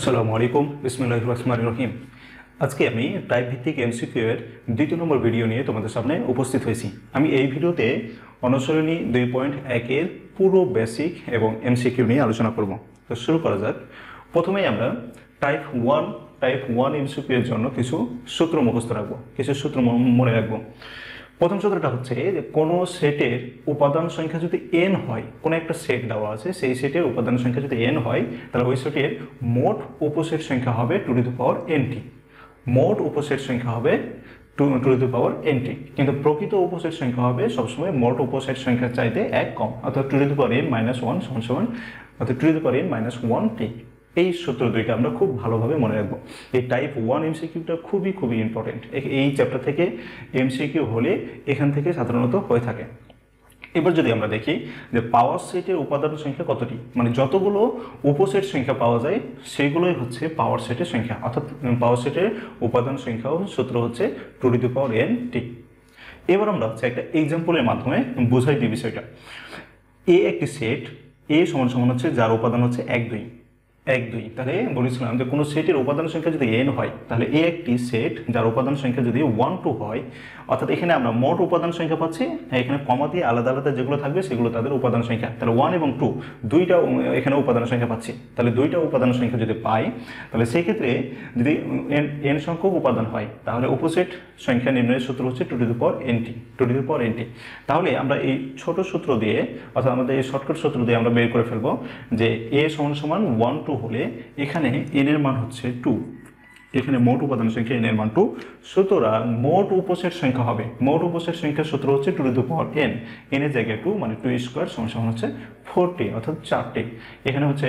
আসসালামু আলাইকুম বিসমিল্লাহির রহমানির রহিম। আজকে আমি টাইপ ভিত্তিক এমসিকিউ এর দ্বিতীয় নম্বর ভিডিও নিয়ে তোমাদের সামনে উপস্থিত হয়েছি। আমি এই ভিডিওতে অনুসরণী 2.1 এর পুরো বেসিক এবং এমসিকিউ নিয়ে আলোচনা করব। তো শুরু করা যাক। প্রথমেই আমরা টাইপ 1 এমসিকিউ এর জন্য কিছু সূত্র মুখস্থ রাখবো, কিছু সূত্র মনে রাখবো। প্রথম সূত্রটা হচ্ছে যে কোনো সেটের উপাদান সংখ্যা যদি n হয়, কোনো একটা সেট দেওয়া আছে, সেই সেটের উপাদান সংখ্যা যদি n হয়, তাহলে ওই সেটের মোট উপসেট সংখ্যা হবে two to the power nt। মোট উপসেট সংখ্যা হবে two to the power nt, কিন্তু প্রকৃত উপসেট সংখ্যা হবে সবসময় মোট উপসেট সংখ্যার চাইতে এক কম, অর্থাৎ two to the power n minus 1 সমান অর্থাৎ two to the power n minus 1t। এই সূত্র দুইটা আমরা খুব ভালোভাবে মনে রাখবো। এই টাইপ 1 এমসিকিউটা খুবই ইম্পর্টেন্ট। এই চ্যাপ্টার থেকে এমসিকিউ হলে এখান থেকে সাধারণত হয়ে থাকে। এবার যদি আমরা দেখি যে পাওয়ার সেটের উপাদান সংখ্যা কতটি, মানে যতগুলো উপসেট সংখ্যা পাওয়া যায় সেগুলোই হচ্ছে পাওয়ার সেটের সংখ্যা, অর্থাৎ পাওয়ার সেটের উপাদান সংখ্যা সূত্র হচ্ছে two to the power nt। এবার আমরা হচ্ছে একটা এক্সাম্পলের মাধ্যমে বোঝাই দিই বিষয়টা। এ একটি সেট, এ সমান হচ্ছে যার উপাদান হচ্ছে 1 2। তাহলে বলেছিলাম যে কোনো সেটের উপাদান সংখ্যা যদি n হয়, তাহলে এ একটি সেট যার উপাদান সংখ্যা যদি 1 2 হয়, অর্থাৎ এখানে আমরা মোট উপাদান সংখ্যা পাচ্ছি, এখানে কমা দিয়ে আলাদা আলাদা যেগুলো থাকবে সেগুলো তাদের উপাদান সংখ্যা। তাহলে 1 এবং 2 দুইটা এখানে উপাদান সংখ্যা পাচ্ছি। তাহলে দুইটা উপাদান সংখ্যা যদি পাই, তাহলে সেই ক্ষেত্রে যদি n সংখ্যক উপাদান হয়, তাহলে উপসেট সংখ্যা নির্ণয়ের সূত্র হচ্ছে two to the power nt। তাহলে আমরা এই ছোট সূত্র দিয়ে, অর্থাৎ আমাদের এই শর্টকাট সূত্র দিয়ে আমরা বের করে ফেলবো যে a সমান 1 2 হলে এখানে n এর মান হচ্ছে 2, এখানে মোট উপাদান সংখ্যা n এর মান 2। সুতরাং মোট উপসেট সংখ্যা হবে, মোট উপসেট সংখ্যার সূত্র হচ্ছে two to the power n, n এর জায়গায় 2 মানে 2 স্কয়ার সমান হচ্ছে 4t, অর্থাৎ 4টি। এখানে হচ্ছে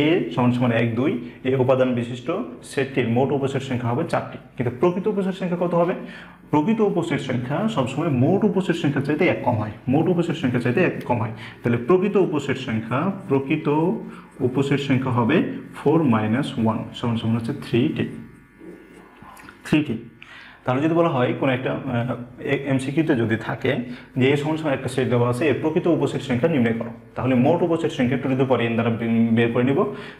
a সমান 1 2, এই উপাদান বিশিষ্ট সেটটির মোট উপসেট সংখ্যা হবে 4টি, কিন্তু প্রকৃত উপসেট সংখ্যা কত হবে? প্রকৃত উপসেট সংখ্যা সবসময় মোট উপসেট সংখ্যার চাইতে এক কম হয়, মোট উপসেট সংখ্যার চাইতে এক কম হয়। তাহলে প্রকৃত উপসেট সংখ্যা হবে 4 মাইনাস 1 সমান হচ্ছে 3t। তাহলে যদি বলা হয় কোনো একটা এমসিকিউতে যদি থাকে যে এ সমান একটা সেট দেওয়া আছে, এর প্রকৃত উপসেট সংখ্যা নির্ণয় করো, তাহলে মোট উপসেট সংখ্যা two to the power n দ্বারা বের করে নিব,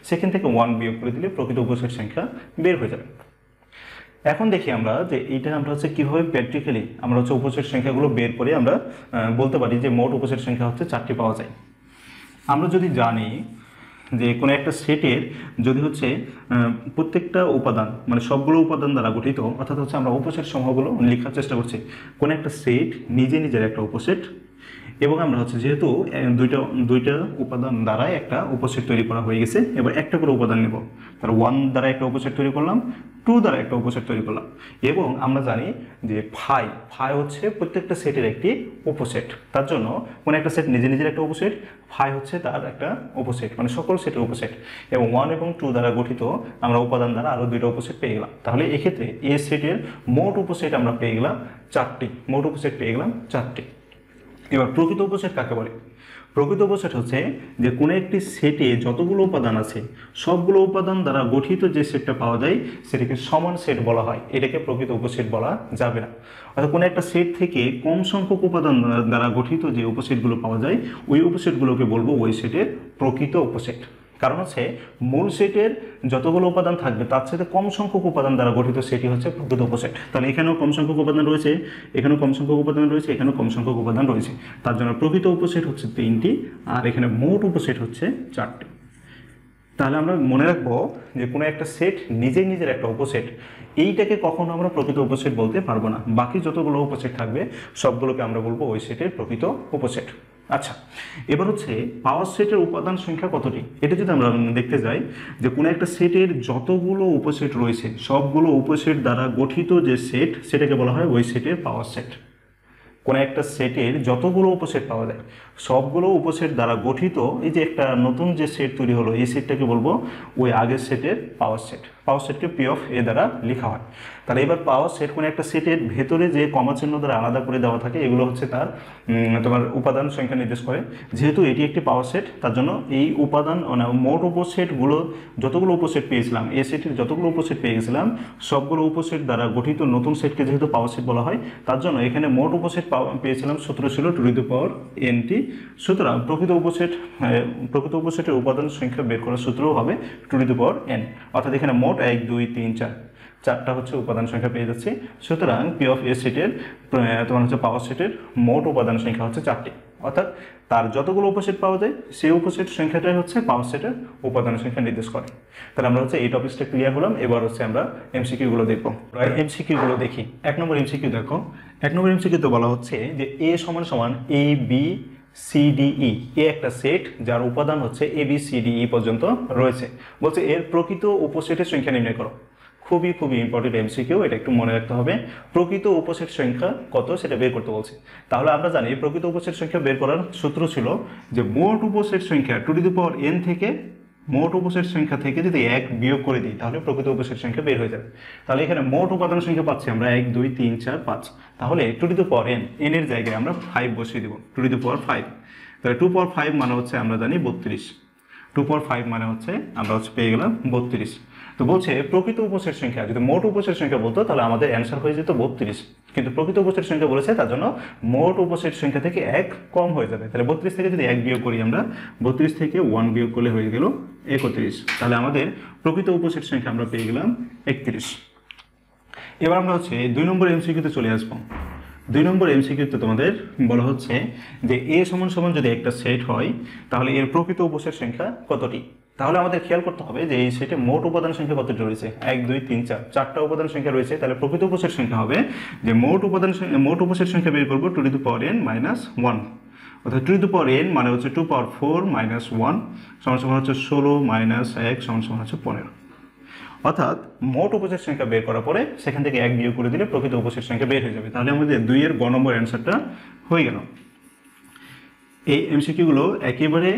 সেখান থেকে 1 বিয়োগ করে দিলে প্রকৃত উপসেট সংখ্যা বের হয়ে যাবে। এখন দেখি আমরা যে এইটা আমরা হচ্ছে কীভাবে প্র্যাকটিক্যালি আমরা হচ্ছে উপসেট সংখ্যাগুলো বের করে আমরা বলতে পারি যে মোট উপসেট সংখ্যা হচ্ছে 4টি পাওয়া যায়। আমরা যদি জানি যে কোনো একটা সেটের যদি হচ্ছে প্রত্যেকটা উপাদান মানে সবগুলো উপাদান দ্বারা গঠিত, অর্থাৎ হচ্ছে আমরা উপসেট সমূহগুলো লেখার চেষ্টা করছি। কোনো একটা সেট নিজের একটা উপসেট, এবং আমরা হচ্ছে যেহেতু দুইটা উপাদান দ্বারা একটা উপসেট তৈরি করা হয়ে গেছে, এবার একটা করে উপাদান নেব। তাহলে 1 দ্বারা একটা উপসেট তৈরি করলাম, 2 দ্বারা একটা উপসেট তৈরি করলাম, এবং আমরা জানি যে ফাই হচ্ছে প্রত্যেকটা সেটের একটি উপসেট। তার জন্য কোনো একটা সেট নিজের একটা উপসেট, ফাই হচ্ছে তার একটা উপসেট, মানে সকল সেটের উপসেট, এবং 1 এবং 2 দ্বারা গঠিত আমরা উপাদান দ্বারা আরও দুইটা উপসেট পেয়ে গেলাম। তাহলে এক্ষেত্রে এ সেটের মোট উপসেট আমরা পেয়ে গেলাম 4টি, এবার প্রকৃত উপসেট কাকে বলে? প্রকৃত উপসেট হচ্ছে যে কোনো একটি সেটে যতগুলো উপাদান আছে সবগুলো উপাদান দ্বারা গঠিত যে সেটটা পাওয়া যায় সেটাকে সমান সেট বলা হয়, এটাকে প্রকৃত উপসেট বলা যাবে না। অর্থাৎ কোনো একটা সেট থেকে কম সংখ্যক উপাদান দ্বারা গঠিত যে উপসেটগুলো পাওয়া যায় ওই উপসেটগুলোকে বলবো ওই সেটের প্রকৃত উপসেট। কারণ হচ্ছে মূল সেটের যতগুলো উপাদান থাকবে তার সাথে কম সংখ্যক উপাদান দ্বারা গঠিত সেটি হচ্ছে প্রকৃত উপসেট। তাহলে এখানেও কম সংখ্যক উপাদান রয়েছে, এখানেও কম সংখ্যক উপাদান রয়েছে, এখানেও কম সংখ্যক উপাদান রয়েছে, তার জন্য প্রকৃত উপসেট হচ্ছে 3টি, আর এখানে মোট উপসেট হচ্ছে 4টি। তাহলে আমরা মনে রাখবো যে কোনো একটা সেট নিজের একটা উপসেট, এইটাকে কখনো আমরা প্রকৃত উপসেট বলতে পারবো না। বাকি যতগুলো উপসেট থাকবে সবগুলোকে আমরা বলবো ওই সেটের প্রকৃত উপসেট। আচ্ছা, এবার হচ্ছে পাওয়ার সেটের উপাদান সংখ্যা কতটি, এটা যদি আমরা দেখতে যাই যে কোনো একটা সেটের যতগুলো উপসেট রয়েছে সবগুলো উপসেট দ্বারা গঠিত যে সেট সেটাকে বলা হয় ওই সেটের পাওয়ার সেট। কোনো একটা সেটের যতগুলো উপসেট পাওয়া যায় সবগুলো উপসেট দ্বারা গঠিত এই যে একটা নতুন যে সেট তৈরি হলো এই সেটটাকে বলবো ওই আগের সেটের পাওয়ার সেট। পাওয়ার সেটকে পি অফ এ দ্বারা লেখা হয়। তাহলে এবার পাওয়ার সেট কোনো একটা সেটের ভেতরে যে কমা চিহ্ন দ্বারা আলাদা করে দেওয়া থাকে এগুলো হচ্ছে তার তোমার উপাদান সংখ্যা নির্দেশ করে। যেহেতু এটি একটি পাওয়ার সেট তার জন্য এই উপাদান মানে মোট উপসেটগুলো যতগুলো উপসেট পেয়েছিলাম এ সেটের যতগুলো উপসেট পেয়ে গেছিলাম সবগুলো উপসেট দ্বারা গঠিত নতুন সেটকে যেহেতু পাওয়ার সেট বলা হয় তার জন্য এখানে মোট উপসেট পেয়েছিলাম সূত্র ছিল টু দি পাওয়ার এনটি। সুতরাং প্রকৃত উপসেটের উপাদান সংখ্যা বের করার সূত্রও হবে টু দি পাওয়ার এন, অর্থাৎ এখানে মোট 1 2 3 4 চারটা হচ্ছে উপাদান সংখ্যা পেয়ে যাচ্ছে। সুতরাং পি অফ এ সেটের তোমার হচ্ছে পাওয়ার সেটের মোট উপাদান সংখ্যা হচ্ছে 4টি, অর্থাৎ তার যতগুলো উপসেট পাওয়া যায় সেই উপসেট সংখ্যাটাই হচ্ছে পাওয়ার সেটের উপাদান সংখ্যা নির্দেশ করে। তাহলে আমরা হচ্ছে এই টপিকসটা ক্লিয়ার হলাম। এবার হচ্ছে আমরা এমসিকিউগুলো দেখবো। এমসিকিউগুলো দেখি। 1 নম্বর এমসিকিউ দেখো। 1 নম্বর এমসিকিউতে বলা হচ্ছে যে এ সমান সমান A B C D E, এ একটা সেট যার উপাদান হচ্ছে A B C D E পর্যন্ত রয়েছে। বলছে এর প্রকৃত উপসেটের সংখ্যা নির্ণয় করো। খুবই ইম্পর্টেন্ট এমসিকিউ, এটা একটু মনে রাখতে হবে। প্রকৃত উপসেট সংখ্যা কত সেটা বের করতে বলছে। তাহলে আমরা জানি প্রকৃত উপসেট সংখ্যা বের করার সূত্র ছিল যে মোট উপসেট সংখ্যা টু দি পাওয়ার এন থেকে মোট উপসেট সংখ্যা থেকে যদি 1 বিয়োগ করে দিই তাহলে প্রকৃত উপসেট সংখ্যা বের হয়ে যাবে। তাহলে এখানে মোট উপাদান সংখ্যা পাচ্ছি আমরা 1 2 3 4 5। তাহলে two the power N, N এর জায়গায় আমরা 5 বসিয়ে দেব, টু দি পাওয়ার 5। তাহলে 2 পাওয়ার 5 মানে হচ্ছে আমরা জানি 32, 2 পাওয়ার 5 মানে হচ্ছে আমরা পেয়ে গেলাম 32। তো বলছে প্রকৃত উপসেট সংখ্যা, যদি মোট উপসেট সংখ্যা বলতো তাহলে আমাদের অ্যান্সার হয়ে যেত 32, কিন্তু প্রকৃত উপসেট সংখ্যা বলেছে তার জন্য মোট উপসেট সংখ্যা থেকে 1 কম হয়ে যাবে। তাহলে 32 থেকে যদি 1 বিয়োগ করি আমরা, 32 থেকে 1 বিয়োগ করলে হয়ে গেল 31। তাহলে আমাদের প্রকৃত উপসেট সংখ্যা আমরা পেয়ে গেলাম 31। এবার আমরা হচ্ছে 2 নম্বর এমসিকিউতে চলে আসবো। 2 নম্বর এমসিকিউতে তোমাদের বলা হচ্ছে যে এ সমান সমান যদি একটা সেট হয় তাহলে এর প্রকৃত উপসেট সংখ্যা কতটি। তাহলে আমাদের খেয়াল করতে হবে যে এই সেটে মোট উপাদান সংখ্যা কতটি রয়েছে, 1 2 3 4, 4টা উপাদান সংখ্যা রয়েছে। তাহলে প্রকৃত উপসেট সংখ্যা হবে যে মোট উপসেট সংখ্যা বের করবো two the power N minus 1, অর্থাৎ টু দি পাওয়ার এন মানে হচ্ছে 2 পাওয়ার 4 মাইনাস 1 সমান সমান হচ্ছে 16 মাইনাস 1 সমান সমান হচ্ছে 15। অর্থাৎ মোট উপসেট সংখ্যা বের করার পরে সেখান থেকে 1 বিয়োগ করে দিলে প্রকৃত উপসেট সংখ্যা বের হয়ে যাবে। তাহলে আমাদের 2 এর গ নম্বর অ্যান্সারটা হয়ে গেল। এই এমসিকিউগুলো একেবারে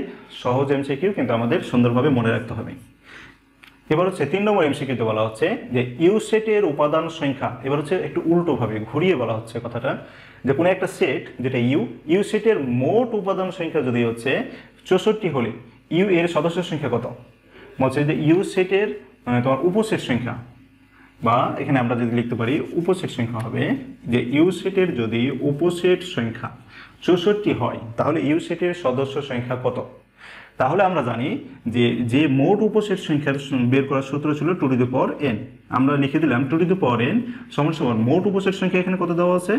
সহজ এমসিকিউ, কিন্তু আমাদের সুন্দরভাবে মনে রাখতে হবে। এবার হচ্ছে 3 নম্বর এমসিকিউতে বলা হচ্ছে যে ইউ সেটের উপাদান সংখ্যা। এবার হচ্ছে একটু উল্টোভাবে ঘুরিয়ে বলা হচ্ছে কথাটা, যে কোনো একটা সেট যেটা ইউ সেটের মোট উপাদান সংখ্যা যদি হচ্ছে 64 হলে ইউ এর সদস্য সংখ্যা কত। বলছে যে ইউ সেটের তোমার উপসেট সংখ্যা, বা এখানে আমরা যদি লিখতে পারি উপসেট সংখ্যা হবে যে ইউ সেটের যদি উপসেট সংখ্যা 64 হয় তাহলে ইউ সেটের সদস্য সংখ্যা কত। তাহলে আমরা জানি যে মোট উপসেট সংখ্যার বের করার সূত্র ছিল টু দি পাওয়ার এন। আমরা লিখে দিলাম টু দি পাওয়ার এন সমান সমান মোট উপসেট সংখ্যা এখানে কত দেওয়া আছে,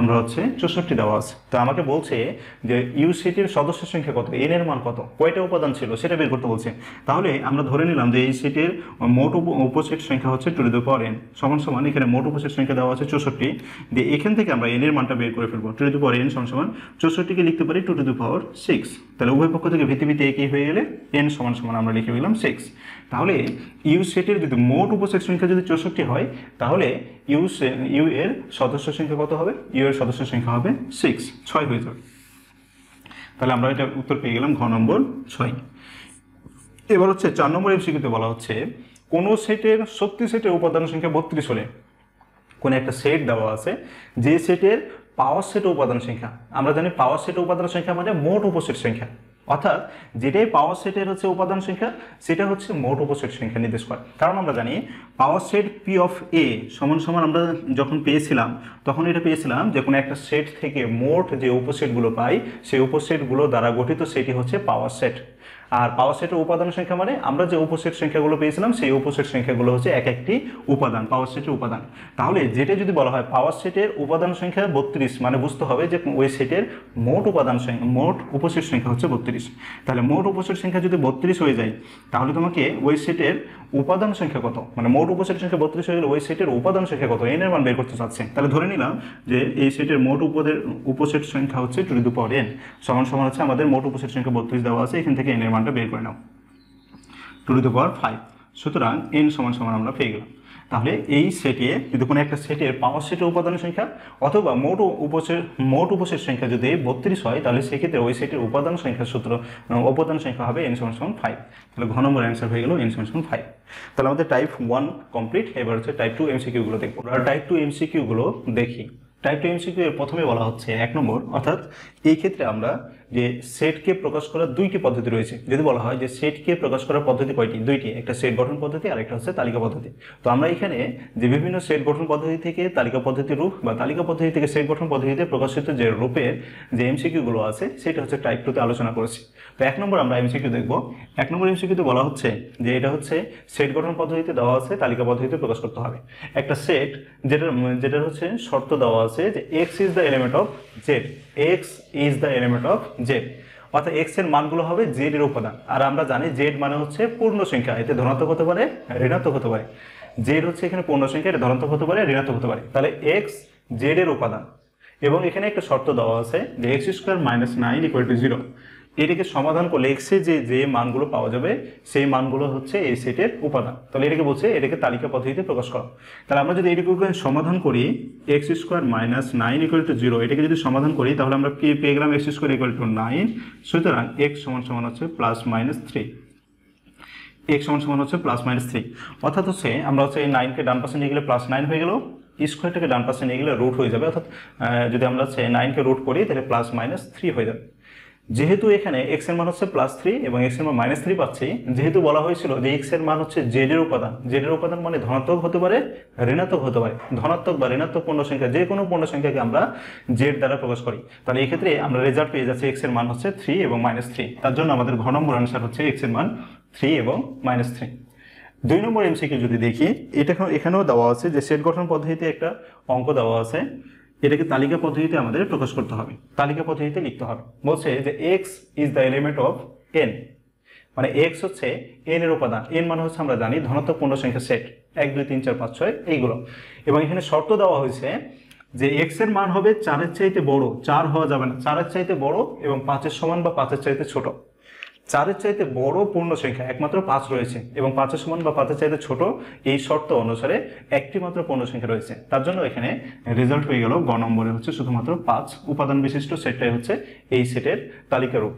আমরা হচ্ছে 64 দেওয়া আছে। তো আমাকে বলছে যে ইউ সেটের সদস্য সংখ্যা কত, এন এর মান কত, কয়টা উপাদান ছিল সেটা বের করতে বলছে। তাহলে আমরা ধরে নিলাম যে এই সেটের মোট উপসেট সংখ্যা হচ্ছে টু দি পাওয়ার এন সমান সমান এখানে মোট উপসেট সংখ্যা দেওয়া আছে 64, দিয়ে এখান থেকে আমরা এন এর মানটা বের করে ফেলবো। টু দি পাওয়ার এন সমান সমান 64কে লিখতে পারি টু দি পাওয়ার 6। তাহলে উভয় পক্ষ থেকে ভিত্তি একই হয়ে গেলে এন সমান সমান আমরা লিখে দিলাম 6। তাহলে ইউ সেটের যদি মোট উপসেট সংখ্যা যদি 64 হয় তাহলে ইউ এর সদস্য সংখ্যা কত হবে, ইউ এর সদস্য সংখ্যা হবে 6 হয়ে যাবে। তাহলে আমরা এটা উত্তর পেয়ে গেলাম ঘ নম্বর 6। এবার হচ্ছে 4 নম্বর এমসিকিউতে বলা হচ্ছে কোন সেটের শক্তি সেটের উপাদান সংখ্যা 32 হলে, কোন একটা সেট দেওয়া আছে যে সেটের পাওয়ার সেট উপাদান সংখ্যা, আমরা জানি পাওয়ার সেট উপাদান সংখ্যা মানে মোট উপসেট সংখ্যা, অর্থাৎ যেটাই পাওয়ার সেটের হচ্ছে উপাদান সংখ্যা সেটা হচ্ছে মোট উপসেট সংখ্যা নির্দেশ করে। কারণ আমরা জানি পাওয়ার সেট পি অফ এ সমান সমান আমরা যখন পেয়েছিলাম তখন এটা পেয়েছিলাম যে কোনো একটা সেট থেকে মোট যে উপসেটগুলো পাই সেই উপসেটগুলো দ্বারা গঠিত সেটি হচ্ছে পাওয়ার সেট। আর পাওয়ার সেটের উপাদান সংখ্যা মানে আমরা যে উপসেট সংখ্যাগুলো পেয়েছিলাম সেই উপসেট সংখ্যাগুলো হচ্ছে এক একটি উপাদান, পাওয়ার সেটের উপাদান। তাহলে যেটা যদি বলা হয় পাওয়ার সেটের উপাদান সংখ্যা 32 মানে বুঝতে হবে যে ওই সেটের মোট উপাদান সংখ্যা মোট উপসেট সংখ্যা হচ্ছে 32। তাহলে মোট উপসেট সংখ্যা যদি 32 হয়ে যায় তাহলে তোমাকে ওই সেটের উপাদান সংখ্যা কত, মানে মোট উপসেট সংখ্যা 32 হয়ে গেলে ওই সেটের উপাদান সংখ্যা কত এন এর মান বের করতে চাচ্ছে। তাহলে ধরে নিলাম যে এই সেটের মোট উপসেট সংখ্যা হচ্ছে টু দি পাওয়ার এন সমান সমান হচ্ছে আমাদের মোট উপসেট সংখ্যা 32 দেওয়া আছে, এখান থেকে এন এর মানটা বের করে নাও টু দি পাওয়ার 5। সুতরাং এন সমান সমান আমরা পেয়ে গেলাম। তাহলে এই সেটে যদি কোনো একটা সেটের পাওয়ার সেটের উপাদান সংখ্যা অথবা মোট উপসেট সংখ্যা যদি 32 হয়, তাহলে সেক্ষেত্রে ওই সেটের উপাদান সংখ্যার সূত্র উপাদান সংখ্যা হবে n = 5। তাহলে ঘ নম্বর অ্যান্সার হয়ে গেল n = 5। তাহলে আমাদের টাইপ 1 কমপ্লিট। এবার হচ্ছে টাইপ 2 MCQ গুলো দেখবো। টাইপ 2 MCQ গুলো দেখি। টাইপ 2 MCQ এর প্রথমে বলা হচ্ছে 1 নম্বর, অর্থাৎ এই ক্ষেত্রে আমরা যে সেটকে প্রকাশ করার দুইটি পদ্ধতি রয়েছে। যদি বলা হয় যে সেটকে প্রকাশ করার পদ্ধতি কয়টি, দুইটি, একটা সেট গঠন পদ্ধতি আর একটা হচ্ছে তালিকা পদ্ধতি। তো আমরা এখানে যে বিভিন্ন সেট গঠন পদ্ধতি থেকে তালিকা পদ্ধতির রূপ বা তালিকা পদ্ধতি থেকে সেট গঠন পদ্ধতিতে প্রকাশিত যে রূপের যে MCQ গুলো আছে সেটা হচ্ছে টাইপ 2 তে আলোচনা করেছি। তো 1 নম্বর আমরা MCQ দেখব। 1 নম্বর MCQ তে বলা হচ্ছে যে এটা হচ্ছে সেট গঠন পদ্ধতিতে দেওয়া আছে, তালিকা পদ্ধতিতে প্রকাশ করতে হবে। একটা সেট যেটার হচ্ছে শর্ত দেওয়া আছে যে x is the element of z, x is the element of z, অর্থাৎ x এর মানগুলো হবে z এর উপাদান। আর আমরা জানি z মানে হচ্ছে পূর্ণ সংখ্যা, এতে ধনাত্মক হতে পারে ঋণাত্মক হতে পারে। z হচ্ছে এখানে পূর্ণ সংখ্যা, এটা ধনাত্মক হতে পারে ঋণাত্মক হতে পারে। তাহলে x z এর উপাদান এবং এখানে একটা শর্ত দেওয়া আছে যে x² - 9 = 0। এটাকে সমাধান করলে x এ যে মানগুলো পাওয়া যাবে সেই মানগুলো হচ্ছে এই সেটের উপাদান। তাহলে এটাকে বলছে এটাকে তালিকা পদ্ধতিতে প্রকাশ করা। তাহলে আমরা যদি এটাকে সমাধান করি x² - 9 = 0, এটাকে যদি সমাধান করি তাহলে আমরা কি পেয়ে গেলাম x² = 9। সুতরাং x = হচ্ছে +-3, x = হচ্ছে +-3, অর্থাৎ হচ্ছে আমরা হচ্ছে এই 9 কে ডান পাশে নিয়ে গেলে +9 হয়ে গেল, স্কোয়ারটাকে ডান পাশে নিয়ে গেলে রুট হয়ে যাবে, অর্থাৎ যদি আমরা হচ্ছে 9 কে রুট করি তাহলে +-3 হয়ে যাবে। যেহেতু এখানে x এর মান হচ্ছে +3 এবং x এর মান -3 পাচ্ছি, যেহেতু বলা হয়েছিল যে x এর মান হচ্ছে z এর উপাদান, z এর উপাদান মানে ধনাত্মক হতে পারে ঋণাত্মক হতে পারে। ধনাত্মক বা ঋণাত্মক পূর্ণ সংখ্যা যে কোনো পূর্ণ সংখ্যাকে আমরা z দ্বারা প্রকাশ করি। তাহলে এই ক্ষেত্রে আমরা রেজাল্ট পেয়ে যাচ্ছি x এর মান হচ্ছে 3 এবং -3। তার জন্য আমাদের ঘ নম্বর আনসার হচ্ছে x এর মান 3 এবং -3। 2 নম্বর MCQ যদি দেখি, এখানেও দেওয়া আছে যে সেট গঠন পদ্ধতিতে একটা অঙ্ক দেওয়া আছে, এটাকে তালিকা পদ্ধতিতে আমাদের প্রকাশ করতে হবে, তালিকা পদ্ধতিতে লিখতে হবে। বলছে যে x is the element of n, মানে x হচ্ছে n এর উপাদান। n মানে হচ্ছে আমরা জানি ধনাত্মক পূর্ণ সংখ্যা সেট 1 2 3 4 5 6 এইগুলো। এবং এখানে শর্ত দেওয়া হয়েছে যে x এর মান হবে 4 এর চাইতে বড়, 4 হওয়া যাবে না, 4 এর চাইতে বড় এবং 5 এর সমান বা 5 এর চাইতে ছোট। 4 এর চাইতে বড় পূর্ণ সংখ্যা একমাত্র 5 রয়েছে এবং 5 এর সমান বা 5 এর চাইতে ছোট, এই শর্ত অনুসারে একটি মাত্র পূর্ণ সংখ্যা রয়েছে। তার জন্য এখানে রেজাল্ট হয়ে গেল গ নম্বরে হচ্ছে শুধুমাত্র 5 উপাদান বিশিষ্ট সেটটাই হচ্ছে এই সেটের তালিকা রূপ।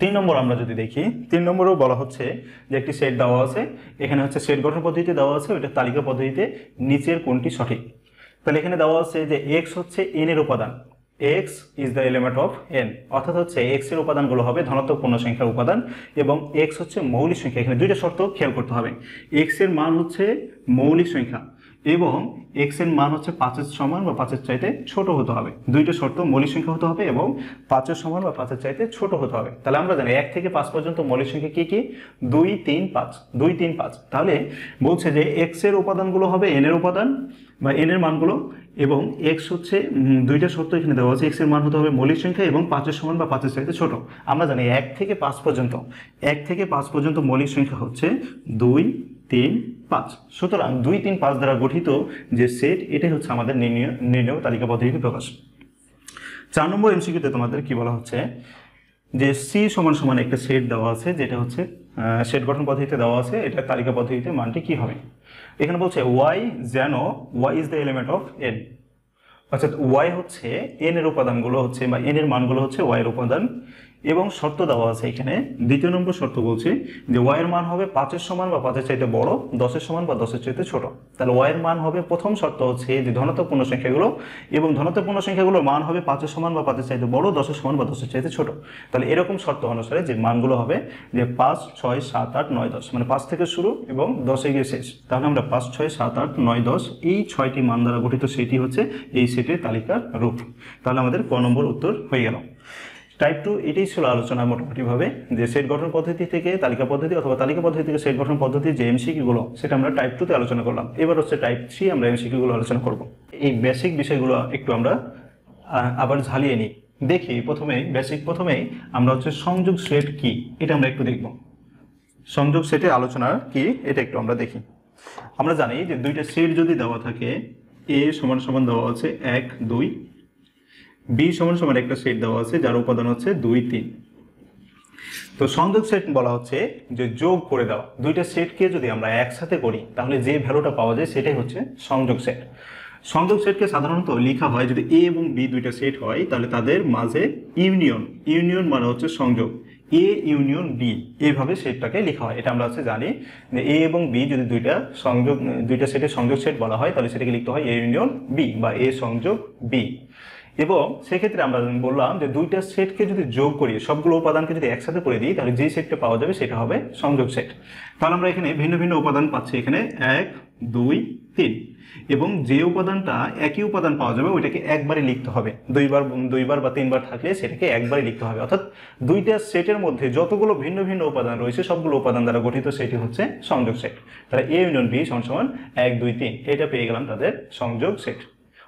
3 নম্বর আমরা যদি দেখি, 3 নম্বরেও বলা হচ্ছে যে একটি সেট দেওয়া আছে, এখানে হচ্ছে সেট গঠন পদ্ধতিতে দেওয়া আছে, ওইটা তালিকা পদ্ধতিতে নিচের কোনটি সঠিক। তাহলে এখানে দেওয়া আছে যে x হচ্ছে n এর উপাদান, x is the element of n, অর্থাৎ হচ্ছে x এর উপাদানগুলো হবে ধনাত্মক পূর্ণ সংখ্যার উপাদান এবং x হচ্ছে মৌলিক সংখ্যা। এখানে দুইটা শর্ত খেয়াল করতে হবে, x এর মান হচ্ছে মৌলিক সংখ্যা এবং x এর মান হচ্ছে 5 এর সমান বা 5 এর চাইতে ছোট হতে হবে। দুইটা শর্ত, মৌলিক সংখ্যা হতে হবে এবং 5 এর সমান বা 5 এর চাইতে ছোট হতে হবে। তাহলে আমরা জানি 1 থেকে 5 পর্যন্ত মৌলিক সংখ্যা কি কি, 2 3 5, 2 3 5। তাহলে বলছে যে x এর উপাদানগুলো হবে n এর উপাদান বা n এর মানগুলো এবং x হচ্ছে দুইটা শর্ত এখানে দেওয়া আছে, x এর মান হতে হবে মৌলিক সংখ্যা এবং 5 এর সমান বা 5 এর চাইতে ছোট। আমরা জানি 1 থেকে 5 পর্যন্ত মৌলিক সংখ্যা হচ্ছে 2 3 5। সুতরাং 2 3 5 দ্বারা গঠিত যে সেট, এটাই হচ্ছে আমাদের নির্ণয় তালিকা পদ্ধতিতে প্রকাশ। 4 নম্বর MCQ তে তোমাদের কি বলা হচ্ছে যে c = একটা সেট দেওয়া আছে, যেটা হচ্ছে সেট গঠন পদ্ধতিতে দেওয়া আছে, এটা তালিকা পদ্ধতিতে মানটি কি হবে। এখানে বলছে y যেন y is the element of n, অর্থাৎ y হচ্ছে n এর উপাদানগুলো হচ্ছে বা n এর মানগুলো হচ্ছে y এর উপাদান এবং শর্ত দেওয়া আছে এখানে। দ্বিতীয় নম্বর শর্ত বলছে যে y এর মান হবে 5 এর সমান বা 5 এর চাইতে বড়, 10 এর সমান বা 10 এর চাইতে ছোট। তাহলে y এর মান হবে, প্রথম শর্ত হচ্ছে যে ধনাত্মক পূর্ণ সংখ্যাগুলো এবং ধনাত্মক পূর্ণ সংখ্যাগুলোর মান হবে 5 এর সমান বা 5 এর চাইতে বড়, 10 এর সমান বা 10 এর চাইতে ছোট। তাহলে এরকম শর্ত অনুসারে যে মানগুলো হবে যে 5 6 7 8 9 10, মানে 5 থেকে শুরু এবং 10 এ গিয়ে শেষ। তাহলে আমরা 5 6 7 8 9 10 এই 6টি মান দ্বারা গঠিত সেটি হচ্ছে এই সেটের তালিকার রূপ। তাহলে আমাদের ক নম্বর উত্তর হয়ে গেল। টাইপ 2 এটাই ছিল আলোচনা মোটামুটিভাবে, যে সেট গঠন পদ্ধতি থেকে তালিকা পদ্ধতি অথবা তালিকা পদ্ধতি থেকে সেট গঠন পদ্ধতির যে MCQ গুলো সেটা আমরা টাইপ 2 তে আলোচনা করলাম। এবার হচ্ছে টাইপ 3 আমরা MCQ গুলো আলোচনা করব। এই বেসিক বিষয়গুলো একটু আমরা আবার ঝালিয়ে নিই। দেখি প্রথমেই আমরা হচ্ছে সংযোগ সেট কি এটা আমরা একটু দেখব। সংযোগ সেটের আলোচনা কি এটা একটু আমরা দেখি। আমরা জানি যে দুইটা সেট যদি দেওয়া থাকে, a = দেওয়া আছে 1 2, b = একটা সেট দেওয়া আছে যার উপাদান হচ্ছে 2 3। তো সংযোগ সেট বলা হচ্ছে যে যোগ করে দেওয়া, দুইটা সেটকে যদি আমরা একসাথে করি তাহলে যে ভ্যালুটা পাওয়া যায় সেটাই হচ্ছে সংযোগ সেট। সংযোগ সেটকে সাধারণত লেখা হয় যদি এ এবং বি দুইটা সেট হয় তাহলে তাদের মাঝে ইউনিয়ন, ইউনিয়ন মানে হচ্ছে সংযোগ, এ ইউনিয়ন বি, এইভাবে সেটটাকে লেখা হয়। এটা আমরা হচ্ছে জানি যে এ এবং বি যদি দুইটা সেটের সংযোগ সেট বলা হয় তাহলে সেটাকে লিখতে হয় এ ইউনিয়ন বি বা এ সংযোগ বি। এবং সেক্ষেত্রে আমরা বললাম যে দুইটা সেটকে যদি যোগ করি, সবগুলো উপাদানকে যদি একসাথে করে দিই তাহলে যে সেটটা পাওয়া যাবে সেটা হবে সংযোগ সেট। তাহলে আমরা এখানে ভিন্ন ভিন্ন উপাদান পাচ্ছি, এখানে 1 2 3, এবং যে উপাদানটা একই উপাদান পাওয়া যাবে ওইটাকে একবারে লিখতে হবে, দুইবার বা তিনবার থাকলে সেটাকে একবারে লিখতে হবে। অর্থাৎ দুইটা সেটের মধ্যে যতগুলো ভিন্ন ভিন্ন উপাদান রয়েছে সবগুলো উপাদান দ্বারা গঠিত সেটি হচ্ছে সংযোগ সেট। তাহলে এ ইউনিয়ন বি সমান 1 2 3, এটা পেয়ে গেলাম তাদের সংযোগ সেট।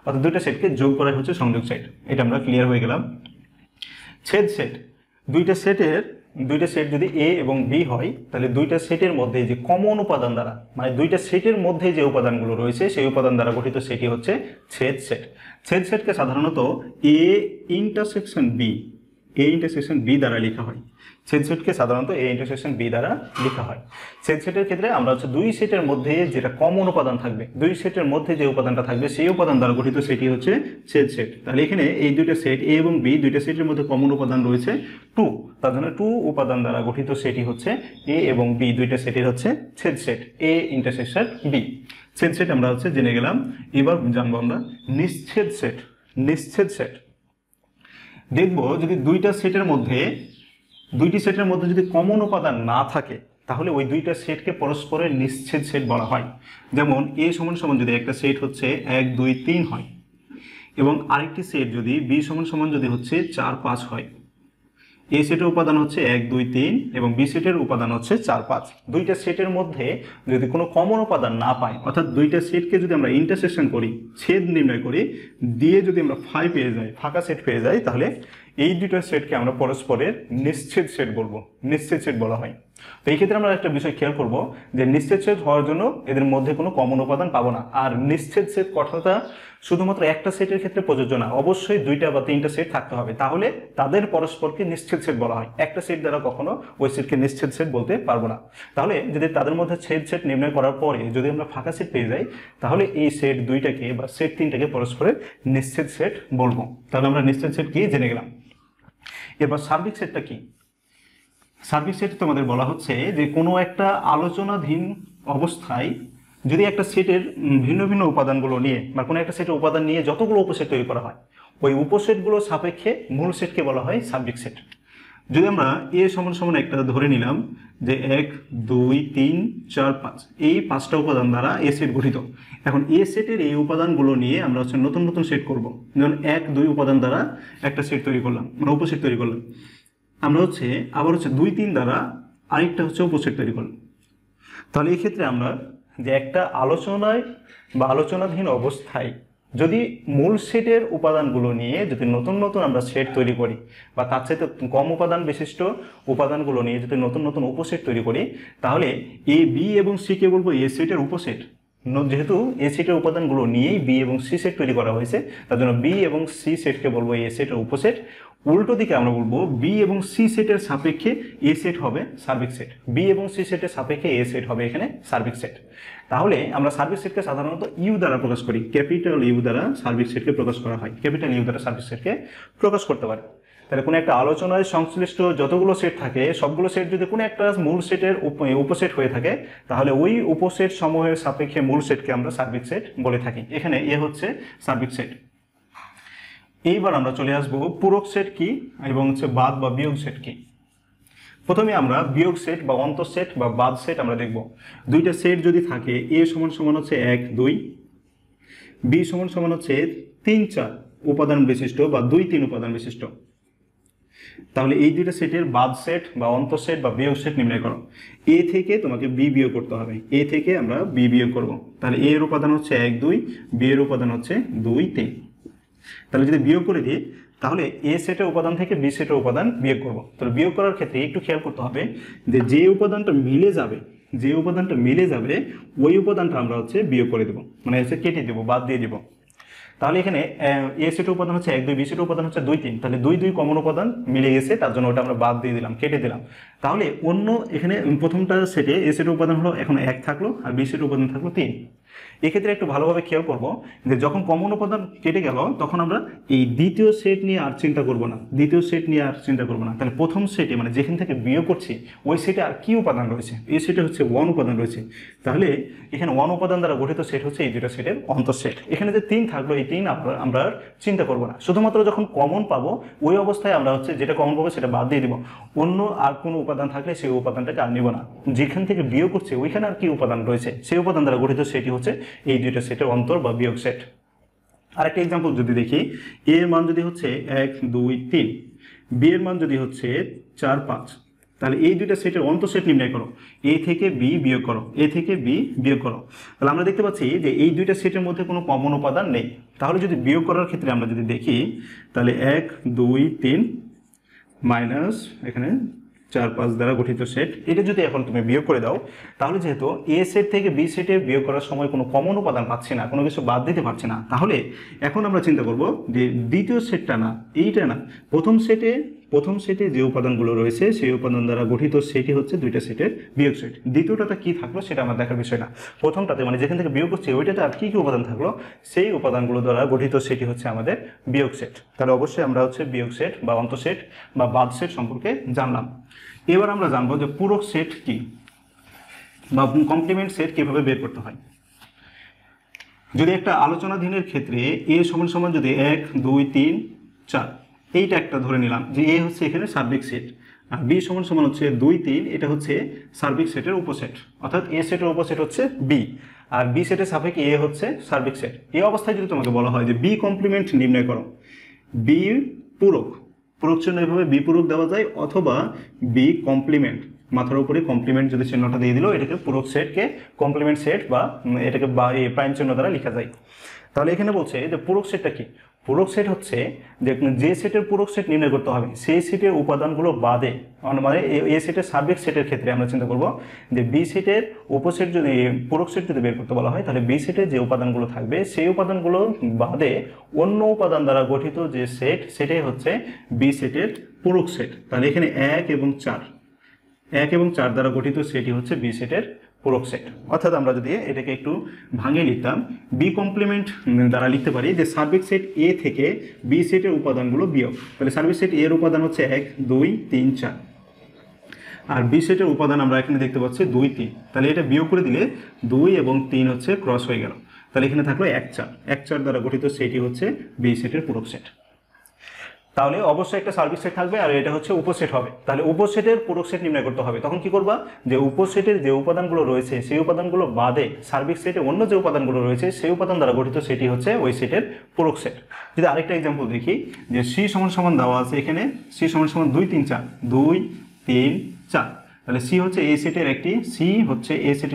অর্থাৎ দুইটা সেটকে যোগ করাই হচ্ছে সংযোগ সেট, এটা আমরা ক্লিয়ার হয়ে গেলাম। ছেদ সেট, দুইটা সেট যদি এ এবং বি হয় তাহলে দুইটা সেটের মধ্যে যে কমন উপাদান দ্বারা, মানে দুইটা সেটের মধ্যে যে উপাদানগুলো রয়েছে সেই উপাদান দ্বারা গঠিত সেটি হচ্ছে ছেদ সেট। ছেদ সেটকে সাধারণত এ ইন্টারসেকশন বি দ্বারা লেখা হয়। ছেদ সেটকে সাধারণত এ ইন্টারসেকশন বি দ্বারা লেখা হয়। ছেদ সেটের ক্ষেত্রে আমরা হচ্ছে দুই সেটের মধ্যে যেটা কমন উপাদান থাকবে, দুই সেটের মধ্যে যে উপাদানটা থাকবে সেই উপাদান দ্বারা গঠিত সেটি হচ্ছে ছেদ সেট। তাহলে এখানে এই দুইটা সেট এ এবং বি, দুইটা সেটের মধ্যে কমন উপাদান রয়েছে 2, তার জন্য 2 উপাদান দ্বারা গঠিত সেটি হচ্ছে এ এবং বি, দুইটা সেটের হচ্ছে ছেদ সেট, এ ইন্টারসেকশন বি। ছেদ সেট আমরা হচ্ছে জেনে গেলাম। এবার জানবো আমরা নিশ্ছেদ সেট। নিশ্ছেদ সেট দেখবো যদি দুইটি সেটের মধ্যে যদি কমন উপাদান না থাকে তাহলে ওই দুইটা সেটকে পরস্পরের নিশ্ছেদ সেট বলা হয়। যেমন এ সমান যদি একটা সেট হচ্ছে 1 2 3 হয় এবং আরেকটি সেট যদি বি সমান যদি হচ্ছে 4 5 হয়, এ সেটের উপাদান হচ্ছে 1 2 3 এবং বি সেটের উপাদান হচ্ছে 4 5, দুইটা সেটের মধ্যে যদি কোনো কমন উপাদান না পাই, অর্থাৎ দুইটা সেটকে যদি আমরা ইন্টারসেকশন করি, ছেদ নির্ণয় করি, দিয়ে যদি আমরা ফাঁকা সেট পেয়ে যাই তাহলে এই দুটো সেটকে আমরা পরস্পরের নিশ্ছেদ সেট বলবো, নিশ্ছেদ সেট বলা হয়। তো এই ক্ষেত্রে আমরা একটা বিষয় খেয়াল করব যে নিশ্ছেদ সেট হওয়ার জন্য এদের মধ্যে কোনো কমন উপাদান পাবো না। আর নিশ্ছেদ সেট কথাটা শুধুমাত্র একটা সেটের ক্ষেত্রে প্রযোজ্য না, অবশ্যই দুইটা বা তিনটা সেট থাকতে হবে, তাহলে তাদের পরস্পরকে নিশ্ছেদ সেট বলা হয়। একটা সেট দ্বারা কখনো ওই সেটকে নিশ্ছেদ সেট বলতে পারবো না। তাহলে যদি তাদের মধ্যে ছেদ সেট নির্ণয় করার পরে যদি আমরা ফাঁকা সেট পেয়ে যাই তাহলে এই সেট দুইটাকে বা সেট তিনটাকে পরস্পরের নিশ্ছেদ সেট বলবো। তাহলে আমরা নিশ্ছেদ সেট কি জেনে গেলাম। এবার সার্বিক সেটটা কি? সার্বিক সেট তোমাদের বলা হচ্ছে যে কোনো একটা আলোচনাধীন অবস্থায় যদি একটা সেটের ভিন্ন ভিন্ন উপাদানগুলো নিয়ে বা কোনো একটা সেটের উপাদান নিয়ে যতগুলো উপসেট তৈরি করা হয়, ওই উপসেটগুলো সাপেক্ষে মূল সেটকে বলা হয় সার্বিক সেট। যদি আমরা এ সমান একটা ধরে নিলাম যে 1 2 3 4 5, এই 5টা উপাদান দ্বারা এ সেট গঠিত। এখন এ সেটের এই উপাদানগুলো নিয়ে আমরা হচ্ছে নতুন নতুন সেট করব। যেমন 1 2 উপাদান দ্বারা একটা সেট তৈরি করলাম, মানে উপসেট তৈরি করলাম। আমরা হচ্ছে আবার হচ্ছে 2 3 দ্বারা আরেকটা হচ্ছে উপসেট তৈরি করলাম। তাহলে এই ক্ষেত্রে আমরা যে একটা আলোচনায় বা আলোচনাধীন অবস্থায় যদি মূল সেটের উপাদানগুলো নিয়ে যদি নতুন নতুন আমরা সেট তৈরি করি বা তার সাথে কম উপাদান বিশিষ্ট উপাদানগুলো নিয়ে যদি নতুন নতুন উপসেট তৈরি করি তাহলে এ বি এবং সি কে বলবো এ সেটের উপসেট। যেহেতু এ সেটের উপাদানগুলো নিয়েই বি এবং সি সেট তৈরি করা হয়েছে তার জন্য বি এবং সি সেটকে বলবো এ সেটের উপসেট। উল্টো দিকে আমরা বলবো বি এবং সি সেটের সাপেক্ষে এ সেট হবে সার্বিক সেট, বি এবং সি সেটের সাপেক্ষে এ সেট হবে এখানে সার্বিক সেট। তাহলে আমরা সার্বিক সেটকে সাধারণত ইউ দ্বারা প্রকাশ করি, ক্যাপিটাল ইউ দ্বারা সার্বিক সেটকে প্রকাশ করা হয়, ক্যাপিটাল ইউ দ্বারা সার্বিক সেটকে প্রকাশ করতে পারি। তাহলে কোনো একটা আলোচনায় সংশ্লিষ্ট যতগুলো সেট থাকে সবগুলো সেট যদি কোনো একটা মূল সেটের উপসেট হয়ে থাকে তাহলে ওই উপসেট সমূহের সাপেক্ষে মূল সেটকে আমরা সার্বিক সেট বলে থাকি। এখানে এ হচ্ছে সার্বিক সেট। এইবার আমরা চলে আসবো পূরক সেট কি এবং হচ্ছে বাদ বা বিয়োগ সেট কি। প্রথমে আমরা বিয়োগ সেট বা অন্তর সেট বা বাদ সেট আমরা দেখব। দুইটা সেট যদি থাকে এ সমান হচ্ছে 1 2, বি সমান হচ্ছে 3 4 উপাদান বিশিষ্ট বা 2 3 উপাদান বিশিষ্ট, তাহলে এই দুইটা সেটের বাদ সেট বা অন্তর সেট বা বিয়োগ সেট নির্ণয় করো। এ থেকে তোমাকে বি বিয়োগ করতে হবে, এ থেকে আমরা বি বিয়োগ করব। তাহলে এ এর উপাদান হচ্ছে 1 2, বি এর উপাদান হচ্ছে 2 3। তাহলে যদি বিয়োগ করে দিই তাহলে এ সেটের উপাদান থেকে বি সেটের উপাদান বিয়োগ করব। তাহলে বিয়োগ করার ক্ষেত্রে একটু খেয়াল করতে হবে যে উপাদানটা মিলে যাবে ওই উপাদানটা আমরা হচ্ছে বিয়োগ করে দেবো, মানে হচ্ছে কেটে দেবো, বাদ দিয়ে দেবো। তাহলে এখানে এ সেটের উপাদান হচ্ছে 1 2, বি সেটের উপাদান হচ্ছে 2 3, তাহলে 2 2 কমন উপাদান মিলে গেছে, তার জন্য ওটা আমরা বাদ দিয়ে দিলাম, কেটে দিলাম। তাহলে অন্য এখানে প্রথমটা সেটে এ সেটের উপাদান হলো এখন 1 থাকলো আর বি সেটের উপাদান থাকলো 3। এক্ষেত্রে একটু ভালোভাবে খেয়াল করবো যে যখন কমন উপাদান কেটে গেল তখন আমরা এই দ্বিতীয় সেট নিয়ে আর চিন্তা করবো না, তাহলে প্রথম সেটে মানে যেখান থেকে বিয়োগ করছি ওই সেটে আর কি উপাদান রয়েছে, এই সেটে হচ্ছে 1 উপাদান রয়েছে। তাহলে এখানে 1 উপাদান দ্বারা গঠিত সেট হচ্ছে এই দুটো সেটের অন্তঃসেট। এখানে যে 3 থাকলো এই 3 আমরা আর চিন্তা করবো না, শুধুমাত্র যখন কমন পাবো ওই অবস্থায় আমরা হচ্ছে যেটা কমন পাবো সেটা বাদ দিয়ে দিব, অন্য আর কোনো উপাদান থাকলে সেই উপাদানটাকে আর নিব না। যেখান থেকে বিয়োগ করছে ওইখানে আর কি উপাদান রয়েছে সেই উপাদান দ্বারা গঠিত সেটি হচ্ছে এই দুইটা সেটের অন্তর বা বিয়োগ সেট। আরেকটা এক্সাম্পল যদি দেখি, এ এর মান যদি হচ্ছে 1 2 3, বি এর মান যদি হচ্ছে 4 5, তাহলে এই দুইটা সেটের অন্তঃসেট নির্ণয় করো, এ থেকে বি বিয়োগ করো, এ থেকে বি বিয়োগ করো। তাহলে আমরা দেখতে পাচ্ছি যে এই দুইটা সেটের মধ্যে কোনো কমন উপাদান নেই। তাহলে যদি বিয়োগ করার ক্ষেত্রে আমরা যদি দেখি তাহলে 1 2 3 মাইনাস এখানে 4 5 দ্বারা গঠিত সেট, এটা যদি এখন তুমি বিয়োগ করে দাও তাহলে যেহেতু এ সেট থেকে বি সেটে বিয়োগ করার সময় কোনো কমন উপাদান পাচ্ছি না, কোনো কিছু বাদ দিতে পারছি না, তাহলে এখন আমরা চিন্তা করব যে দ্বিতীয় সেটটা না, এইটা না, প্রথম সেটে যে উপাদানগুলো রয়েছে সেই উপাদান দ্বারা গঠিত সেটই হচ্ছে দুইটা সেটের বিয়োগ সেট। দ্বিতীয়টাতে কি থাকলো সেটা আমার দেখার বিষয় না, প্রথমটাতে মানে যেখান থেকে বিয়োগ করছি ওইটাতে আর কি উপাদান থাকলো সেই উপাদানগুলো দ্বারা গঠিত সেটি হচ্ছে আমাদের বিয়োগ সেট। তাহলে অবশ্যই আমরা হচ্ছে বিয়োগ সেট বা অন্তঃসেট বা বাদ সেট সম্পর্কে জানলাম। এবার আমরা জানবো যে পূরক সেট কি বা কমপ্লিমেন্ট সেট কিভাবে বের করতে হয়। যদি একটা আলোচনাধীনের ক্ষেত্রে এ সমান সমান যদি 1 2 3 4 এইটা একটা ধরে নিলাম যে এ হচ্ছে এখানে সার্বিক সেট, আর বি সমান সমান হচ্ছে 2 3, এটা হচ্ছে সার্বিক সেটের উপসেট, অর্থাৎ এ সেটের উপসেট হচ্ছে বি, আর বি সেটের সাপেক্ষে এ হচ্ছে সার্বিক সেট। এই অবস্থায় যদি তোমাকে বলা হয় যে বি কমপ্লিমেন্ট নির্ণয় করো, বি পূরক চিহ্ন এভাবে বি পূরক দেওয়া যায়, অথবা বি কমপ্লিমেন্ট, মাথার উপরে কমপ্লিমেন্ট যদি চিহ্নটা দিয়ে দিল এটাকে পূরক সেটকে কমপ্লিমেন্ট সেট বা এটাকে বা এই প্রাইম চিহ্ন দ্বারা লেখা যায়। তাহলে এখানে বলছে যে পূরক সেটটা কি, পূরক সেট হচ্ছে যে সেটের পূরক সেট নির্ণয় করতে হবে সেই সেটের উপাদানগুলো বাদে, মানে এ সেটের সার্বিক সেটের ক্ষেত্রে আমরা চিন্তা করব যে বি সেটের উপসেট যদি পূরক সেট যদি বের করতে বলা হয় তাহলে বি সেটের যে উপাদানগুলো থাকবে সেই উপাদানগুলো বাদে অন্য উপাদান দ্বারা গঠিত যে সেট সেটাই হচ্ছে বি সেটের পূরক সেট। তাহলে এখানে 1 এবং 4 দ্বারা গঠিত সেটি হচ্ছে বি সেটের পূরক সেট। অর্থাৎ আমরা যদি এটাকে একটু ভাঙিয়ে লিখতাম, বি কমপ্লিমেন্ট দ্বারা লিখতে পারি যে সার্বিক সেট এ থেকে বি সেটের উপাদানগুলো বিয়োগ। তাহলে সার্বিক সেট এর উপাদান হচ্ছে 1 2 3 4, আর বি সেটের উপাদান আমরা এখানে দেখতে পাচ্ছি 2 3, তাহলে এটা বিয়োগ করে দিলে 2 এবং 3 হচ্ছে ক্রস হয়ে গেল, তাহলে এখানে থাকলো 1 4 দ্বারা গঠিত সেটি হচ্ছে বি সেটের পূরক সেট। তাহলে অবশ্যই একটা সার্বিক সেট থাকবে আর এটা হচ্ছে উপসেট হবে, তাহলে উপসেটের পূরক সেট নির্ণয় করতে হবে। তখন কি করবা, যে উপসেটের যে উপাদানগুলো রয়েছে সেই উপাদানগুলো বাদে সার্বিক সেটে অন্য যে উপাদানগুলো রয়েছে সেই উপাদান দ্বারা গঠিত সেটি হচ্ছে ওই সেটের পূরক সেট। যদি আরেকটা এক্সাম্পল দেখি, যে সি সমান সমান দেওয়া আছে এখানে, সি সমান সমান 2 3 4, 2 3 4, তাহলে সি হচ্ছে এ সেটের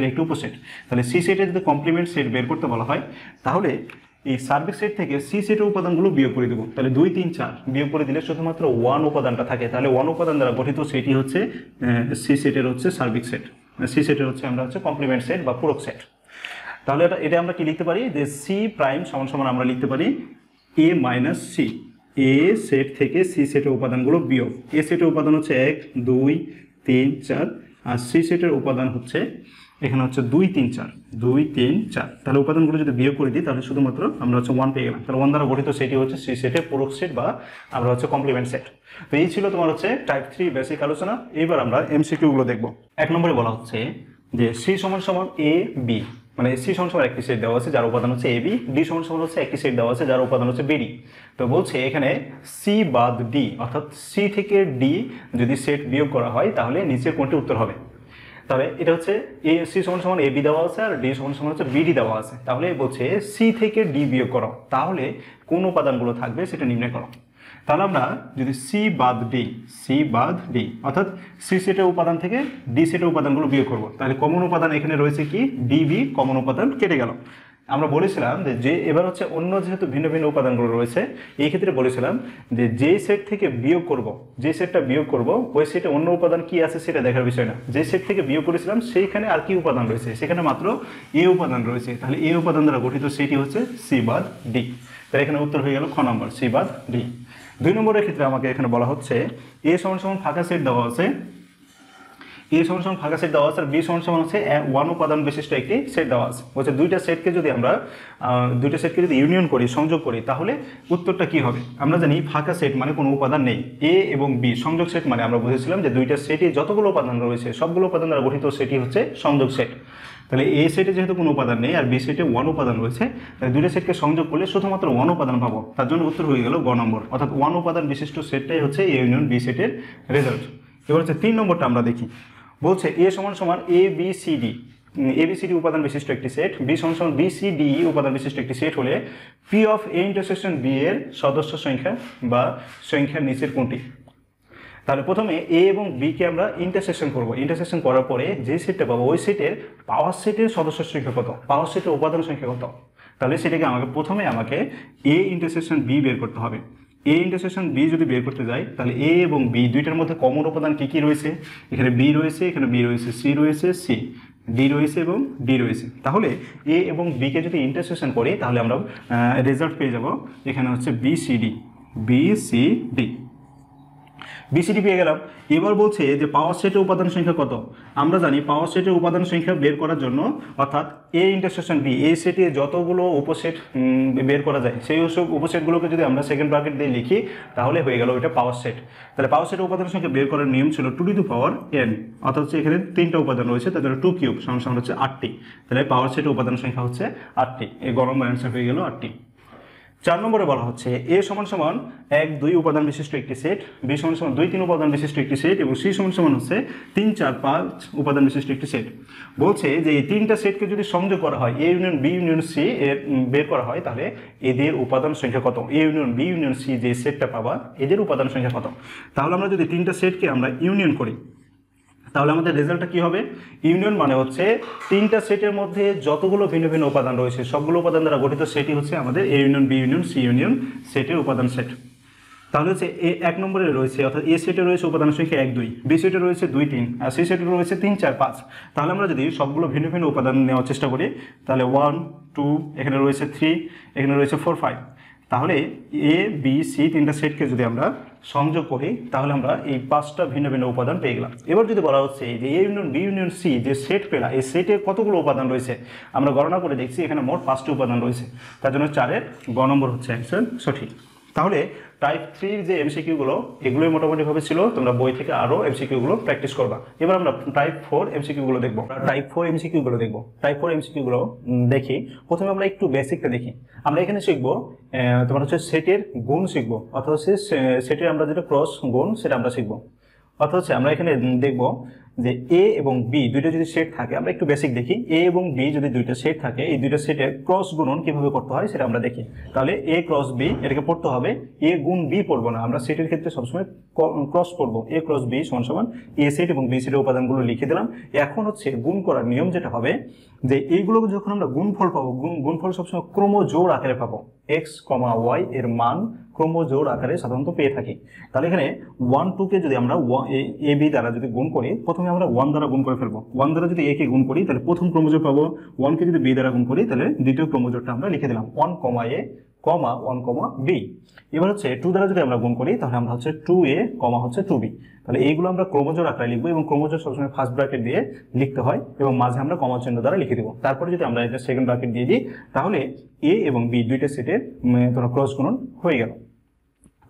একটি উপসেট। তাহলে সি সেটের যদি কমপ্লিমেন্ট সেট বের করতে বলা হয় তাহলে এই সার্বিক সেট থেকে সি সেটের উপাদানগুলো বিয়োগ করে দেবো, তাহলে 2 3 4 বিয়োগ করে দিলে শুধুমাত্র 1 উপাদানটা থাকে, তাহলে 1 উপাদান দ্বারা গঠিত সেটি হচ্ছে সি সেটের হচ্ছে সার্বিক সেট, সি সেটের হচ্ছে আমরা হচ্ছে কমপ্লিমেন্ট সেট বা পূরক সেট। তাহলে এটা আমরা কি লিখতে পারি, যে সি প্রাইম সমান সমান আমরা লিখতে পারি এ মাইনাস সি, এ সেট থেকে সি সেটের উপাদানগুলো বিয়োগ, এ সেটের উপাদান হচ্ছে 1 2 3 4, আর সি সেটের উপাদান হচ্ছে এখানে হচ্ছে 2 3 4, তাহলে উপাদানগুলো যদি বিয়োগ করে দিই তাহলে শুধুমাত্র আমরা হচ্ছে 1 পেয়ে গেলাম। তাহলে 1 দ্বারা গঠিত সেটি হচ্ছে সি সেটের পূরক সেট বা আমরা হচ্ছে কমপ্লিমেন্ট সেট। তো এই ছিল তোমার হচ্ছে টাইপ 3 বেসিক আলোচনা। এবার আমরা এমসিকিউগুলো দেখব। 1 নম্বরে বলা হচ্ছে যে সি সমান সমান এ বি, মানে সি সমান সমান একটি সেট দেওয়া আছে যার উপাদান হচ্ছে এ বি, ডি সমান সমান হচ্ছে একটি সেট দেওয়া আছে যার উপাদান হচ্ছে বিডি। তো বলছে এখানে সি বাদ ডি, অর্থাৎ সি থেকে ডি যদি সেট বিয়োগ করা হয় তাহলে নিচের কোনটি উত্তর হবে। তবে এটা হচ্ছে এ সি সমান সমান এ বি দেওয়া আছে আর ডি সমান সমান হচ্ছে বিডি দেওয়া আছে, তাহলে বলছে সি থেকে ডি বিয়োগ করো, তাহলে কোন উপাদানগুলো থাকবে সেটা নির্ণয় করো। তাহলে আমরা যদি সি বাদ ডি অর্থাৎ সি সেটের উপাদান থেকে ডি সেটের উপাদানগুলো বিয়োগ করবো, তাহলে কমন উপাদান এখানে রয়েছে কি ডিবি, কমন উপাদান কেটে গেল। আমরা বলেছিলাম যে এবার হচ্ছে অন্য যেহেতু ভিন্ন ভিন্ন উপাদানগুলো রয়েছে, এই ক্ষেত্রে বলেছিলাম যে যেই সেট থেকে বিয়োগ করব, যে সেটটা বিয়োগ করব ওই সেটে অন্য উপাদান কি আছে সেটা দেখার বিষয় না, যে সেট থেকে বিয়োগ করেছিলাম সেইখানে আর কি উপাদান রয়েছে, সেখানে মাত্র এ উপাদান রয়েছে, তাহলে এ উপাদান দ্বারা গঠিত সেটি হচ্ছে সি বাদ ডি। তাহলে এখানে উত্তর হয়ে গেল খ নম্বর, সি বাদ ডি। 2 নম্বরের ক্ষেত্রে আমাকে এখানে বলা হচ্ছে এ সমান সমান ফাঁকা সেট দেওয়া আছে, এ সমান সমান ফাঁকা সেট দেওয়া আছে, আর বি সমান সমান হচ্ছে 1 উপাদান বিশিষ্ট একটি সেট দেওয়া আছে। বলছে দুইটা সেটকে যদি ইউনিয়ন করি, সংযোগ করি, তাহলে উত্তরটা কি হবে? আমরা জানি ফাঁকা সেট মানে কোনো উপাদান নেই, এ এবং বি সংযোগ সেট মানে আমরা বুঝেছিলাম যে দুইটা সেটে যতগুলো উপাদান রয়েছে সবগুলো উপাদান দ্বারা গঠিত সেটই হচ্ছে সংযোগ সেট। তাহলে এ সেটে যেহেতু কোনো উপাদান নেই আর বি সেটে 1 উপাদান রয়েছে, তাহলে দুইটা সেটকে সংযোগ করলে শুধুমাত্র 1 উপাদান পাবো, তার জন্য উত্তর হয়ে গেল গ নম্বর, অর্থাৎ 1 উপাদান বিশিষ্ট সেটটাই হচ্ছে এ ইউনিয়ন বি সেটের রেজাল্ট। এবার হচ্ছে 3 নম্বরটা আমরা দেখি। বলছে এ সমান সমান A B C D, ABCD উপাদান বিশিষ্ট একটি সেট, বি সমান সমান বিসিডি উপাদান বিশিষ্ট একটি সেট হলে P of A intersection B এর সদস্য সংখ্যা বা সংখ্যার নিচের কোনটি? তাহলে প্রথমে এ এবং বি কে আমরা ইন্টারসেকশন করব, ইন্টারসেকশন করার পরে যে সেটটা পাবো ওই সেটের পাওয়ার সেটের সদস্য সংখ্যা কত, পাওয়ার সেটের উপাদান সংখ্যা কত। তাহলে সেটাকে প্রথমে আমাকে এ ইন্টারসেকশন বি বের করতে হবে। এ ইন্টারসেকশন বি যদি বের করতে যাই, তাহলে এ এবং বি দুইটার মধ্যে কমন উপাদান কি কি রয়েছে? এখানে বি রয়েছে, এখানে বি রয়েছে, সি রয়েছে, সি, ডি রয়েছে এবং ডি রয়েছে। তাহলে এ এবং বি কে যদি ইন্টারসেকশন করি তাহলে আমরা রেজাল্ট পেয়ে যাব, এখানে হচ্ছে বিসিডি, বিসিডি, বিসিডি পেয়ে গেলাম। এবার বলছে যে পাওয়ার সেটের উপাদান সংখ্যা কত? আমরা জানি পাওয়ার সেটের উপাদান সংখ্যা বের করার জন্য, অর্থাৎ এ ইন্টারসেকশন বি, এই সেটে যতগুলো উপসেট বের করা যায় সেই সব উপসেটগুলোকে যদি আমরা সেকেন্ড ব্র্যাকেট দিয়ে লিখি তাহলে হয়ে গেল ওইটা পাওয়ার সেট। তাহলে পাওয়ার সেটের উপাদান সংখ্যা বের করার নিয়ম ছিল 2 টু দি পাওয়ার n, অর্থাৎ হচ্ছে এখানে 3টা উপাদান রয়েছে, তাদের 2 কিউব সমান হচ্ছে 8টি। তাহলে পাওয়ার সেটের উপাদান সংখ্যা হচ্ছে 8টি, এই গরম অ্যান্সার হয়ে গেল 8টি। 4 নম্বরে বলা হচ্ছে এ সমান সমান 1 2 উপাদান বিশিষ্ট একটি সেট, বি সমান সমান 2 3 উপাদান বিশিষ্ট একটি সেট এবং সি সমান সমান হচ্ছে 3 4 5 উপাদান বিশিষ্ট একটি সেট। বলছে যে এই তিনটা সেটকে যদি সংযোগ করা হয়, A union B union C এর বের করা হয়, তাহলে এদের উপাদান সংখ্যা কত? A union B union C যে সেটটা পাবা এদের উপাদান সংখ্যা কত? তাহলে আমরা যদি তিনটা সেটকে আমরা ইউনিয়ন করি তাহলে আমাদের রেজাল্টটা কি হবে? ইউনিয়ন মানে হচ্ছে তিনটা সেটের মধ্যে যতগুলো ভিন্ন ভিন্ন উপাদান রয়েছে সবগুলো উপাদান দ্বারা গঠিত সেটই হচ্ছে আমাদের A union B union C union সেটের উপাদান সেট। তাহলে হচ্ছে এ 1 নম্বরে রয়েছে, অর্থাৎ এ সেটে রয়েছে উপাদান সংখ্যা 1 2, বি সেটে রয়েছে 2 3, আর সি সেটে রয়েছে 3 4 5। তাহলে আমরা যদি সবগুলো ভিন্ন ভিন্ন উপাদান নেওয়ার চেষ্টা করি তাহলে 1 2, এখানে রয়েছে 3, এখানে রয়েছে 4 5। তাহলে এ বি সি তিনটা সেটকে যদি আমরা সংযোগ করি তাহলে আমরা এই 5টা ভিন্ন ভিন্ন উপাদান পেয়ে গেলাম। এবার যদি বলা হচ্ছে যে A union B union C যে সেট পেলা, এই সেটে কতগুলো উপাদান রয়েছে আমরা গণনা করে দেখছি, এখানে মোট 5টি উপাদান রয়েছে, তার জন্য 4-এর গ নম্বর হচ্ছে অ্যান্সার সঠিক। তাহলে টাইপ 3 যে এমসিকিউগুলো এগুলোই মোটামুটিভাবে ছিল, তোমরা বই থেকে আরও এমসিকিউগুলো প্র্যাকটিস করবা। এবার আমরা টাইপ 4 এমসিকিউগুলো দেখবো, টাইপ 4 এমসিকিউগুলো দেখবো। টাইপ 4 এমসিকিউগুলো দেখি, প্রথমে আমরা একটু বেসিকটা দেখি। আমরা এখানে শিখবো তোমার হচ্ছে সেটের গুণ শিখবো, অর্থাৎ হচ্ছে সেটের আমরা যেটা ক্রস গুণ সেটা আমরা শিখবো। অর্থাৎ হচ্ছে আমরা এখানে দেখবো যে এ এবং বি দুইটা যদি সেট থাকে, আমরা একটু বেসিক দেখি। এ এবং বি যদি দুইটা সেট থাকে, এই দুইটা সেটের ক্রস গুণন কিভাবে করতে হয় সেটা আমরা দেখি। তাহলে এ ক্রস বি এটাকে পড়তে হবে, এ গুণ বি পড়বো না, আমরা সেটের ক্ষেত্রে সবসময় ক্রস পড়বো। এ ক্রস বি সমান সমান এ সেট এবং বি সেটের উপাদানগুলো লিখে দিলাম। এখন হচ্ছে গুণ করার নিয়ম যেটা হবে যে এইগুলোকে যখন আমরা গুণফল পাবো, গুণফল সবসময় ক্রমজোড় আকারে পাবো। এক্স কমা ওয়াই এর মান ক্রমজোড় আকারে সাধারণত পেয়ে থাকি। তাহলে এখানে 1 2 কে যদি আমরা এ বি দ্বারা যদি গুণ করি, প্রথমে আমরা 1 দ্বারা গুণ করে ফেলবো। 1 দ্বারা যদি এ কে গুণ করি তাহলে প্রথম ক্রমজোড় পাবো, 1 কে যদি বি দ্বারা গুণ করি তাহলে দ্বিতীয় ক্রমজোড়টা আমরা লিখে দিলাম 1 কমা এ কমা 1 কমা বি। এবার হচ্ছে 2 দ্বারা যদি আমরা গুণ করি তাহলে আমরা হচ্ছে 2a কমা হচ্ছে 2b। তাহলে এইগুলো আমরা ক্রমজোড় আকারে লিখবো এবং ক্রমজোড় সবসময় ফার্স্ট ব্র্যাকেট দিয়ে লিখতে হয় এবং মাঝে আমরা কমা চিহ্ন দ্বারা লিখে দেবো। তারপরে যদি আমরা এটা সেকেন্ড ব্র্যাকেট দিয়ে দিই তাহলে এ এবং বি দুইটা সেটের তোমার ক্রস গুণন হয়ে গেল।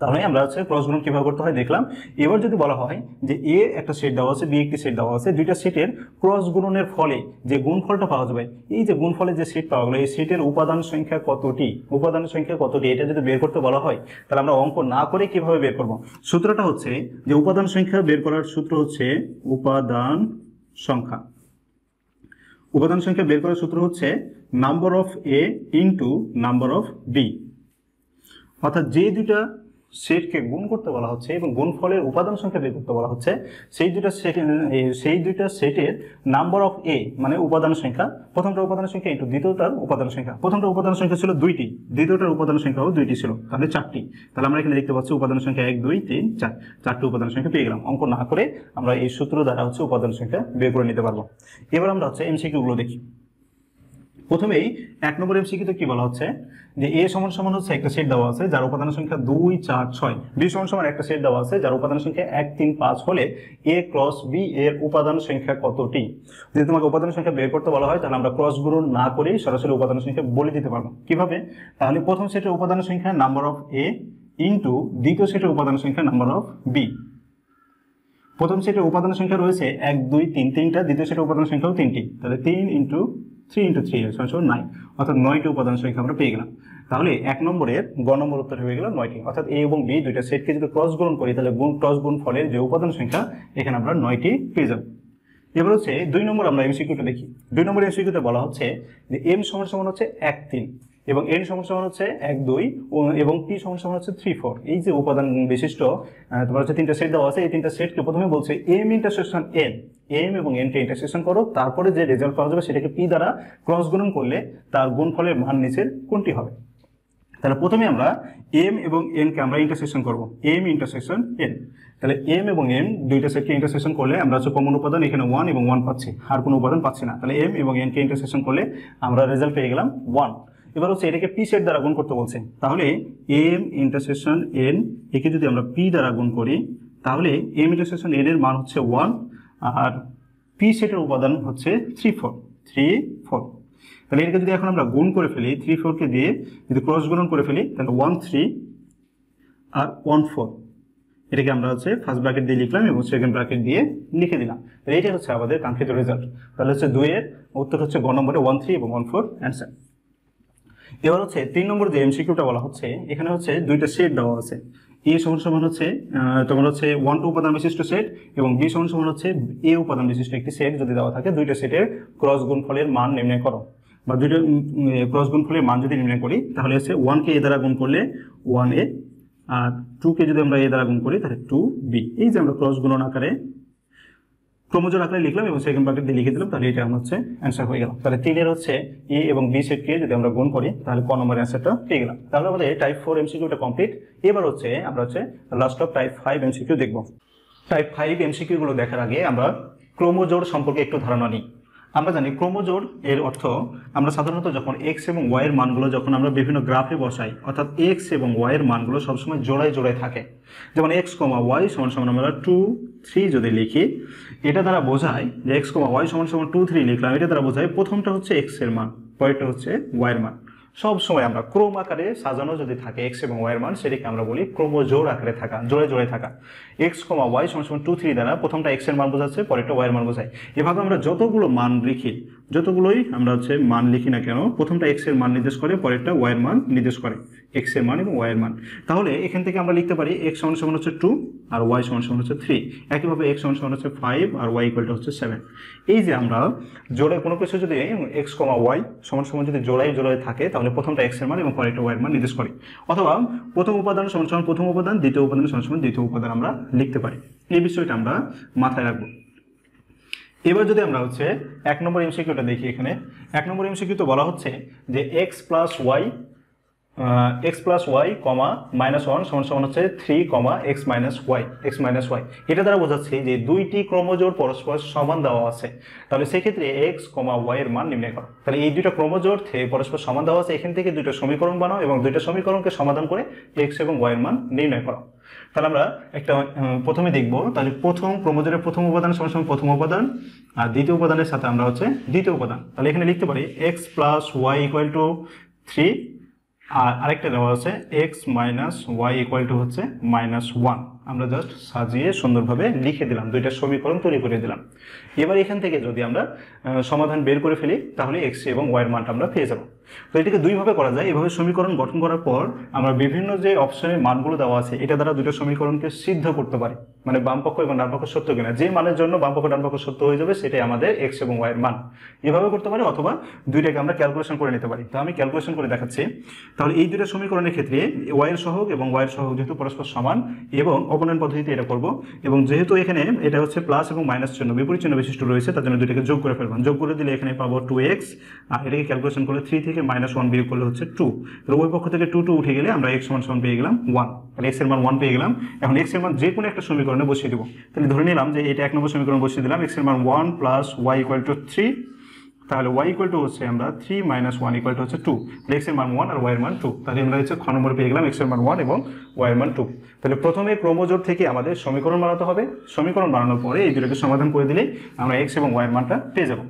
তাহলে আমরা হচ্ছে ক্রস গুণন কিভাবে করতে হয় দেখলাম। এবার যদি বলা হয় যে এ একটা সেট দেওয়া আছে, বি একটি সেট দেওয়া আছে, দুইটা সেটের ক্রস গুণনের ফলে যে গুণফলটা পাওয়া যাবে, এই যে গুণফলের যে সেট পাওয়া গেল, এই সেটের উপাদান সংখ্যা কতটি, উপাদান সংখ্যা কতটি, এটা যদি বের করতে বলা হয় তাহলে আমরা অঙ্ক না করে কিভাবে বের করব? সূত্রটা হচ্ছে যে উপাদান সংখ্যা বের করার সূত্র হচ্ছে উপাদান সংখ্যা। উপাদান সংখ্যা বের করার সূত্র হচ্ছে number of A into number of B. অর্থাৎ যে দুইটা সেটকে গুণ করতে বলা হচ্ছে এবং গুণফলের উপাদান সংখ্যা বের করতে বলা হচ্ছে, সেই দুইটা সেটের নাম্বার অফ এ মানে উপাদান সংখ্যা, প্রথমটা উপাদান সংখ্যা ইন্টু দ্বিতীয়টার উপাদান সংখ্যা। প্রথমটা উপাদান সংখ্যা ছিল 2টি, দ্বিতীয়টার উপাদান সংখ্যাও 2টি ছিল, তাহলে 4টি। তাহলে আমরা এখানে দেখতে পাচ্ছি উপাদান সংখ্যা 1 2 3 4, 4টি উপাদান সংখ্যা পেয়ে গেলাম। অঙ্ক না করে আমরা এই সূত্র দ্বারা হচ্ছে উপাদান সংখ্যা বের করে নিতে পারবো। এবার আমরা হচ্ছে এমসিকিউ গুলো দেখি। প্রথমেই 1 নম্বর এমসিকিউতে কি বলা হচ্ছে যে a সমান সমান হচ্ছে একটা সেট দেওয়া আছে যার উপাদান সংখ্যা 2 4 6, b সমান সমান একটা সেট দেওয়া আছে যার উপাদান সংখ্যা 1 3 5 হলে a ক্রস b এর উপাদান সংখ্যা কতটি। যদি তোমাকে উপাদান সংখ্যা বের করতে বলা হয় তাহলে আমরা ক্রস গুণ না করেই সরাসরি উপাদান সংখ্যা বলে দিতে পারবো। কিভাবে? তাহলে প্রথম সেটের উপাদান সংখ্যা নাম্বার অফ a ইনটু দ্বিতীয় সেটের উপাদান সংখ্যা নাম্বার অফ b। প্রথম সেটের উপাদান সংখ্যা রয়েছে 1 2 3 তিনটা, দ্বিতীয় সেটের উপাদান সংখ্যাও 3টি, তাহলে 3 ইনটু 3 ইনটু 3 সমান 9, অর্থাৎ 9টি উপাদান সংখ্যা আমরা পেয়ে গেলাম। তাহলে 1 নম্বরের গ নম্বর উত্তর হয়ে গেল 9টি, অর্থাৎ a এবং b দুইটা সেটকে যদি ক্রস গুণ করি তাহলে ক্রস গুণ ফলের যে উপাদান সংখ্যা এখানে আমরা 9টি পেয়ে যাব। এবার হচ্ছে 2 নম্বর আমরা এমসিকিউটা দেখি। 2 নম্বর এমসিকিউতে বলা হচ্ছে যে m সমান সমান হচ্ছে 1 3 এবং n সমান সমান হচ্ছে 1 2 এবং p সমান সমান হচ্ছে 3 4। এই যে উপাদান বিশিষ্ট তোমার হচ্ছে তিনটা সেট দেওয়া আছে, এই তিনটা সেটকে প্রথমে বলছে m ইন্টারসেকশন n, m এবং n কে ইন্টারসেকশন করো, তারপরে যে রেজাল্ট পাওয়া যাবে সেটাকে p দ্বারা ক্রস গুণন করলে তার গুণফলের মান নিচের কোনটি হবে। তাহলে প্রথমে আমরা m এবং n কে আমরা ইন্টারসেকশন করব, m ইন্টারসেকশন n। তাহলে m এবং n দুইটা সেটকে ইন্টারসেকশন করলে আমরা হচ্ছে কমন উপাদান এখানে 1 এবং 1 পাচ্ছি, আর কোনো উপাদান পাচ্ছি না। তাহলে m এবং n কে ইন্টারসেকশন করলে আমরা রেজাল্ট পেয়ে গেলাম 1। এবার হচ্ছে এটাকে p সেট দ্বারা গুণ করতে বলছে, তাহলে m ইন্টারসেকশন n একে যদি আমরা p দ্বারা গুণ করি তাহলে m ইন্টারসেকশন n এর মান হচ্ছে 1 আর p সেটের উপাদান হচ্ছে 3 4। তাহলে এটাকে যদি এখন আমরা গুণ করে ফেলি 3 4 কে দিয়ে যদি ক্রস গুণন করে ফেলি তাহলে 1 3 আর 1 4, এটাকে আমরা হচ্ছে ফার্স্ট ব্র্যাকেট দিয়ে লিখলাম এবং সেকেন্ড ব্র্যাকেট দিয়ে লিখে দিলাম। তাহলে এইটা হচ্ছে আমাদের কাঙ্ক্ষিত রেজাল্ট। তাহলে হচ্ছে 2 এর উত্তর হচ্ছে গ নম্বরে 1 3 এবং 1 4 অ্যান্সার। এবার হচ্ছে 3 নম্বর যে এমসিকিউটা বলা হচ্ছে, এখানে হচ্ছে দুইটা সেট দেওয়া আছে, a সমান সমান হচ্ছে তোমার হচ্ছে 1 2 উপাদান বিশিষ্ট সেট এবং b সমান সমান হচ্ছে a উপাদান বিশিষ্ট একটি সেট যদি দেওয়া থাকে, দুইটা সেটের ক্রস গুণফলের মান নির্ণয় করো। বা দুইটা ক্রস গুণফলের মান যদি নির্ণয় করি তাহলে হচ্ছে 1 কে a দ্বারা গুণ করলে 1a আর 2 কে যদি আমরা a দ্বারা গুণ করি তাহলে 2b। এই যে আমরা ক্রস গুণন আকারে ক্রমজোড় আকারে লিখলাম এবং সেকেন্ড ব্র্যাকেট দিয়ে লিখে দিলাম, তাহলে এটা হচ্ছে অ্যান্সার হয়ে গেল। তাহলে 3 এর হচ্ছে a এবং b সেটকে যদি আমরা গুণ করি তাহলে ক নম্বরের অ্যান্সারটা পেয়ে গেলাম। তাহলে আমাদের টাইপ 4 এমসিকিউটা কমপ্লিট। এবার হচ্ছে আমরা হচ্ছে লাস্ট অফ টাইপ 5 এমসিকিউ দেখব। টাইপ 5 এমসিকিউ গুলো দেখার আগে আমরা ক্রমজোড় সম্পর্কে একটু ধারণা নিই। আমরা জানি ক্রমজোড় এর অর্থ আমরা সাধারণত যখন x এবং y এর মানগুলো যখন আমরা বিভিন্ন গ্রাফে বসাই, অর্থাৎ x এবং y এর মানগুলো সবসময় জোড়ায় জোড়ায় থাকে। যেমন x, y সমান সমান আমরা 2 3 যদি লিখি, এটা দ্বারা বোঝায় যে x, y সমান সমান 2 3 লিখলাম, এটা দ্বারা বোঝায় প্রথমটা হচ্ছে x এর মান, পরেরটা হচ্ছে y এর মান। সব সময় আমরা ক্রম আকারে সাজানো যদি থাকে x এবং y এর মান, সেটাকে আমরা বলি ক্রমজোড় আকারে থাকা, জোড়ে জোড়ে থাকা। x, y সমান সমান 2 3 দ্বারা প্রথমটা x এর মান বোঝাচ্ছে, পরেরটা y এর মান বোঝায়। এভাবে আমরা যতগুলো মান লিখি, যতগুলোই আমরা হচ্ছে মান লিখি না কেন, প্রথমটা x এর মান নির্দেশ করে, পরেরটা y এর মান নির্দেশ করে, x এর মান এবং y এর মান। তাহলে এখান থেকে আমরা লিখতে পারি x সমান সমান হচ্ছে 2 আর y সমান সমান হচ্ছে 3। একইভাবে x সমান সমান হচ্ছে 5 আর y ইকুয়াল টু হচ্ছে 7। এই যে আমরা জোড়ায় কোনো কিছু যদি x, y সমান সমান যদি জোড়ায় জোড়ায় থাকে তাহলে প্রথমটা x এর মান এবং পরেরটা y এর মান নির্দেশ করে। অথবা প্রথম উপাদান সমান সমান প্রথম উপাদান, দ্বিতীয় উপাদান সমান সমান দ্বিতীয় উপাদান আমরা লিখতে পারি। এই বিষয়টা আমরা মাথায় রাখবো। এবার যদি আমরা হচ্ছে 1 নম্বর এমসিকিউটা দেখি, এখানে 1 নম্বর এমসিকিউতে বলা হচ্ছে যে x প্লাস y -1 সমান সমান হচ্ছে 3, x মাইনাস y। এটা দ্বারা বোঝাচ্ছে যে দুইটি ক্রমজোড় পরস্পর সমান দেওয়া আছে, তাহলে সেক্ষেত্রে x, y এর মান নির্ণয় করো। তাহলে এই দুইটা ক্রমজোড় পরস্পর সমান দেওয়া আছে, এখান থেকে দুইটা সমীকরণ বানাও এবং দুইটা সমীকরণকে সমাধান করে x এবং y এর মান নির্ণয় করো। তাহলে আমরা একটা প্রথমে দেখব, তাহলে প্রথম ক্রমজোড়ের প্রথম উপাদান সমান সমান প্রথম উপাদান আর দ্বিতীয় উপাদানের সাথে আমরা হচ্ছে দ্বিতীয় উপাদান। তাহলে এখানে লিখতে পারি x plus y equal to 3 আর আরেকটা দেওয়া আছে x minus y equal to হচ্ছে -1। আমরা জাস্ট সাজিয়ে সুন্দরভাবে লিখে দিলাম, দুইটা সমীকরণ তৈরি করে দিলাম। এবার এখান থেকে যদি আমরা সমাধান বের করে ফেলি তাহলে x এবং y এর মানটা আমরা পেয়ে যাব। তো এটাকে দুইভাবে করা যায়। এভাবে সমীকরণ গঠন করার পর আমরা বিভিন্ন যে অপশনের মানগুলো দেওয়া আছে এটা দ্বারা দুটো সমীকরণকে সিদ্ধ করতে পারি, মানে বাম পক্ষ এবং ডান পক্ষ সত্য কিনা, যে মানের জন্য বাম পক্ষ ডান পক্ষ সত্য হয়ে যাবে সেটাই আমাদের x এবং y এর মান। এভাবে করতে পারি, অথবা দুইটাকে আমরা ক্যালকুলেশন করে নিতে পারি। তো আমি ক্যালকুলেশন করে দেখাচ্ছি। তাহলে এই দুটো সমীকরণের ক্ষেত্রে y এর সহগ এবং y এর সহগ যেহেতু পরস্পর সমান এবং অপনয়ন পদ্ধতিতে এটা করব, এবং যেহেতু এখানে এটা হচ্ছে প্লাস এবং মাইনাস চিহ্ন, বিপরীত চিহ্ন বিশিষ্ট রয়েছে, তার জন্য দুইটাকে যোগ করে ফেলবেন। যোগ করে দিলে এখানে পাবো 2x, আর এটাকে ক্যালকুলেশন করলে 3 থেকে -1 বিয়োগ করলে হচ্ছে 2। তাহলে ওই পক্ষ থেকে 2 উঠে গেলে আমরা x সমান সমান পেয়ে গেলাম 1। তাহলে x এর মান 1 পেয়ে গেলাম। এখন x এর মান যে কোনো একটা সমীকরণে বসিয়ে দেব। তাহলে ধরে নিলাম যে এটা 1 নম্বর সমীকরণ বসিয়ে দিলাম, x এর মান 1 প্লাস y ইকুয়াল টু 3 তাহলে y ইকুয়াল টু হচ্ছে আমরা 3 মাইনাস 1 ইকুয়াল টু হচ্ছে 2, x এর মান 1 আর y এর মান 2। তাহলে আমরা হচ্ছে খ নম্বরে পেয়ে গেলাম x এর মান 1 এবং y এর মান 2। তাহলে প্রথমে ক্রমজোড় থেকে আমাদের সমীকরণ বানাতে হবে, সমীকরণ বানানোর পরে এই দুটোকে সমাধান করে দিলে আমরা x এবং y এর মানটা পেয়ে যাব।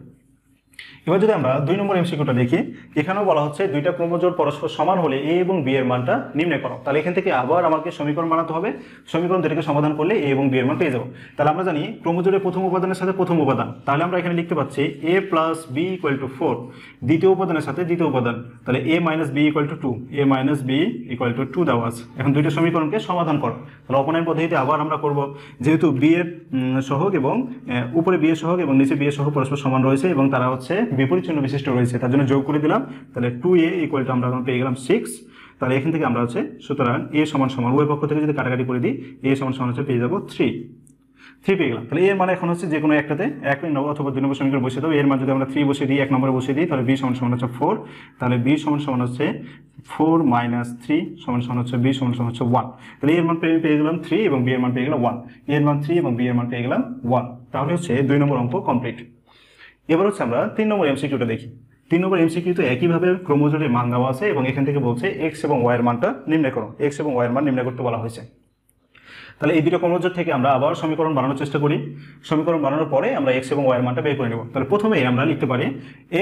এবার যদি আমরা 2 নম্বর এমসিকিউটা দেখি, এখানেও বলা হচ্ছে দুইটা ক্রমজোড় পরস্পর সমান হলে a এবং b এর মানটা নির্ণয় করো। তাহলে এখান থেকে আবার আমাকে সমীকরণ বানাতে হবে, সমীকরণ দুটোকে সমাধান করলে a এবং b এর মান পেয়ে যাব। তাহলে আমরা জানি ক্রমজোড়ের প্রথম উপাদানের সাথে প্রথম উপাদান, তাহলে আমরা এখানে লিখতে পাচ্ছি a plus b equal to 4, দ্বিতীয় উপাদানের সাথে দ্বিতীয় উপাদান, তাহলে a minus b equal to 2, a minus b equal to 2 দেওয়া আছে। এখন দুইটা সমীকরণকে সমাধান করো। তাহলে অপনয়ন পদ্ধতিতে আবার আমরা করব, যেহেতু b এর সহগ এবং উপরে b এর সহগ এবং নিচে b এর সহগ পরস্পর সমান রয়েছে এবং তারা হচ্ছে বিপরীত চিহ্ন বিশিষ্ট রয়েছে, তার জন্য যোগ করে দিলাম। তাহলে 2a ইকুয়াল টু আমরা পেয়ে গেলাম 6। তাহলে এখান থেকে আমরা হচ্ছে সুতরাং a সমান সমান উভয় পক্ষ থেকে যদি কাটাকাটি করে দিই a সমান সমান হচ্ছে পেয়ে যাব 3 পেয়ে গেলাম। তাহলে এর মানে এখন হচ্ছে যে কোনো একটাতে 1 নম্বর অথবা 2 নম্বর সমীকরণ বসিয়ে দেবো। এর মান যদি আমরা 3 বসিয়ে দিই, 1 নম্বরে বসিয়ে দিই, তাহলে b সমান সমান হচ্ছে 4। তাহলে b সমান সমান হচ্ছে 4 মাইনাস 3 সমান সমান হচ্ছে b সমান সমান হচ্ছে 1। তাহলে এর মান পেয়ে গেলাম 3 এবং b এর মান পেয়ে গেলাম 1, এর মান 3 এবং b এর মান পেয়ে গেলাম 1। তাহলে হচ্ছে 2 নম্বর অঙ্ক কমপ্লিট। এবার হচ্ছে আমরা 3 নম্বর এমসিকিউটা দেখি। 3 নম্বর এমসিকিউতে একইভাবে ক্রমজোড়ের মান দেওয়া আছে এবং এখান থেকে বলছে x এবং y এর মানটা নির্ণয় করো, x এবং y এর মান নির্ণয় করতে বলা হয়েছে। তাহলে এই দুটো ক্রমজোড় থেকে আমরা আবার সমীকরণ বানানোর চেষ্টা করি, সমীকরণ বানানোর পরে আমরা x এবং y এর মানটা বের করে নেব। তাহলে প্রথমে আমরা লিখতে পারি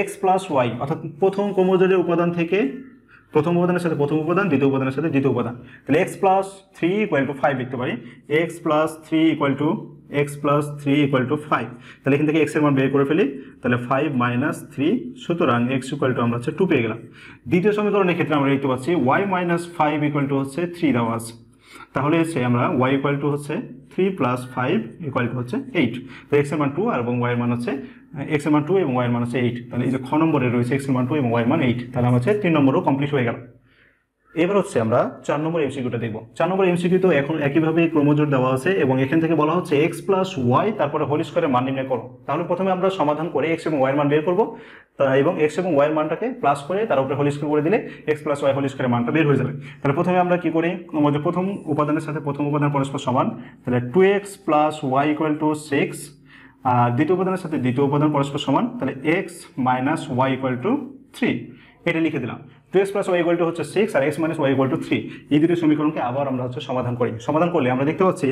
x প্লাস y, অর্থাৎ প্রথম ক্রমজোড়ের উপাদান থেকে প্রথম উপাদানের সাথে প্রথম উপাদান, দ্বিতীয় উপাদানের সাথে দ্বিতীয় উপাদান। তাহলে x প্লাস 3 ইকুয়াল টু 5 লিখতে পারি, x প্লাস 3 ইকুয়াল টু 5। তাহলে এখান থেকে x এর মান বের করে ফেলি, তাহলে 5 মাইনাস 3, সুতরাং x ইকুয়াল টু আমরা হচ্ছে 2 পেয়ে গেলাম। দ্বিতীয় সমীকরণের ক্ষেত্রে আমরা লিখতে পাচ্ছি y মাইনাস 5 ইকুয়াল টু হচ্ছে 3 দেওয়া আছে। তাহলে হচ্ছে আমরা y ইকুয়াল টু হচ্ছে 3 প্লাস 5 ইকুয়াল টু হচ্ছে 8। তো x এর মান 2 এবং y এর মান হচ্ছে x এর মান 2 এবং y এর মান হচ্ছে 8। তাহলে এই যে খ নম্বরে রয়েছে x এর মান 2 এবং y এর মান 8, তাহলে আমরা হচ্ছে 3 নম্বরও কমপ্লিট হয়ে গেল। এবার হচ্ছে আমরা 4 নম্বর এমসিকিউটা দেখব। 4 নম্বর এমসিকিউতেও এখন একইভাবে ক্রমজোড় দেওয়া আছে এবং এখান থেকে বলা হচ্ছে x প্লাস y তারপরে হোল স্কয়ারের মান নির্ণয় করো। তাহলে প্রথমে আমরা সমাধান করে x এবং y এর মান বের করব এবং x এবং y এর মানটাকে প্লাস করে তার উপরে হোল স্কয়ার করে দিলে x প্লাস y হোল স্কয়ারের মানটা বের হয়ে যাবে। তাহলে প্রথমে আমরা কি করি, আমাদের প্রথম উপাদানের সাথে প্রথম উপাদান পরস্পর সমান, তাহলে 2x plus y equal to 6, আর দ্বিতীয় উপাদানের সাথে দ্বিতীয় উপাদান পরস্পর সমান, তাহলে x minus y equal to 3, এটা লিখে দিলাম। 2x plus y equal to হচ্ছে 6 আর x minus y equal to 3। এই দুটো সমীকরণকে আবার আমরা হচ্ছে সমাধান করি। সমাধান করলে আমরা দেখতে পাচ্ছি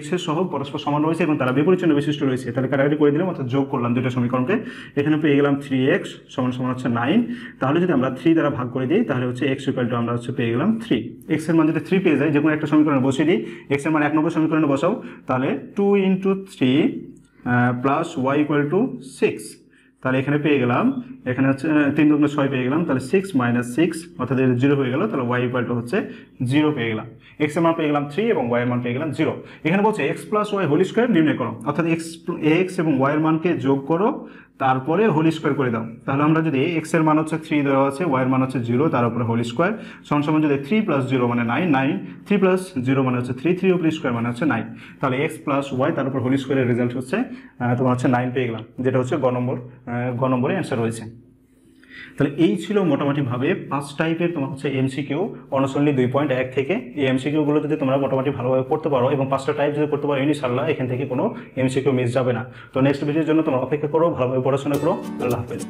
x এর সহগ পরস্পর সমান রয়েছে এবং তারা বিপরীত চিহ্ন বিশিষ্ট রয়েছে। তাহলে কাটাকাটি করে দিলাম, অর্থাৎ যোগ করলাম দুটো সমীকরণকে। এখানে পেয়ে গেলাম 3x সমান সমান হচ্ছে 9। তাহলে যদি আমরা 3 দ্বারা ভাগ করে দিই, তাহলে হচ্ছে x ইকুয়াল টু আমরা হচ্ছে পেয়ে গেলাম 3। x এর মান যদি 3 পেয়ে যায়, যে কোনো একটা সমীকরণে বসিয়ে দিই, x এর মান 1 নম্বর সমীকরণে বসাও, তাহলে 2 into 3 plus y equal to 6। তাহলে এখানে পেয়ে গেলাম, এখানে হচ্ছে 3 দুগুণে 6 পেয়ে গেলাম, তাহলে 6 মাইনাস 6 অর্থাৎ 0 হয়ে গেল। তাহলে y ইকুয়াল টু হচ্ছে 0 পেয়ে গেলাম। x এর মান পেয়ে গেলাম 3 এবং y এর মান পেয়ে গেলাম 0। এখানে বলছে x plus y whole square নির্ণয় করো, অর্থাৎ x এবং y এর মানকে যোগ করো তারপরে হোল স্কয়ার করে দাও। তাহলে আমরা যদি x এর মান হচ্ছে 3 দেওয়া আছে, y এর মান হচ্ছে 0, তার উপরে হোল স্কয়ার সমান সমান যদি 3 প্লাস 0 মানে 9, 3 প্লাস 0 মানে হচ্ছে 3 উপরে স্কয়ার মানে হচ্ছে 9। তাহলে x প্লাস y তার উপর হোল স্কয়ারের রেজাল্ট হচ্ছে তোমার হচ্ছে 9 পেয়ে গেলাম, যেটা হচ্ছে গ নম্বরে অ্যান্সার রয়েছে। তাহলে এই ছিল মোটামুটিভাবে 5 টাইপের তোমার হচ্ছে এমসিকিউ অনুশীলনী 2.1 থেকে। এই এমসিকিউগুলো যদি তোমরা মোটামুটি ভালোভাবে করতে পারো এবং 5টা টাইপ যদি করতে পারো, ইনশাআল্লাহ এখান থেকে কোনো এমসিকিউ মিস যাবে না। তো নেক্সট ভিডিওর জন্য তোমরা অপেক্ষা করো, ভালোভাবে পড়াশোনা করো। আল্লাহ হাফেজ।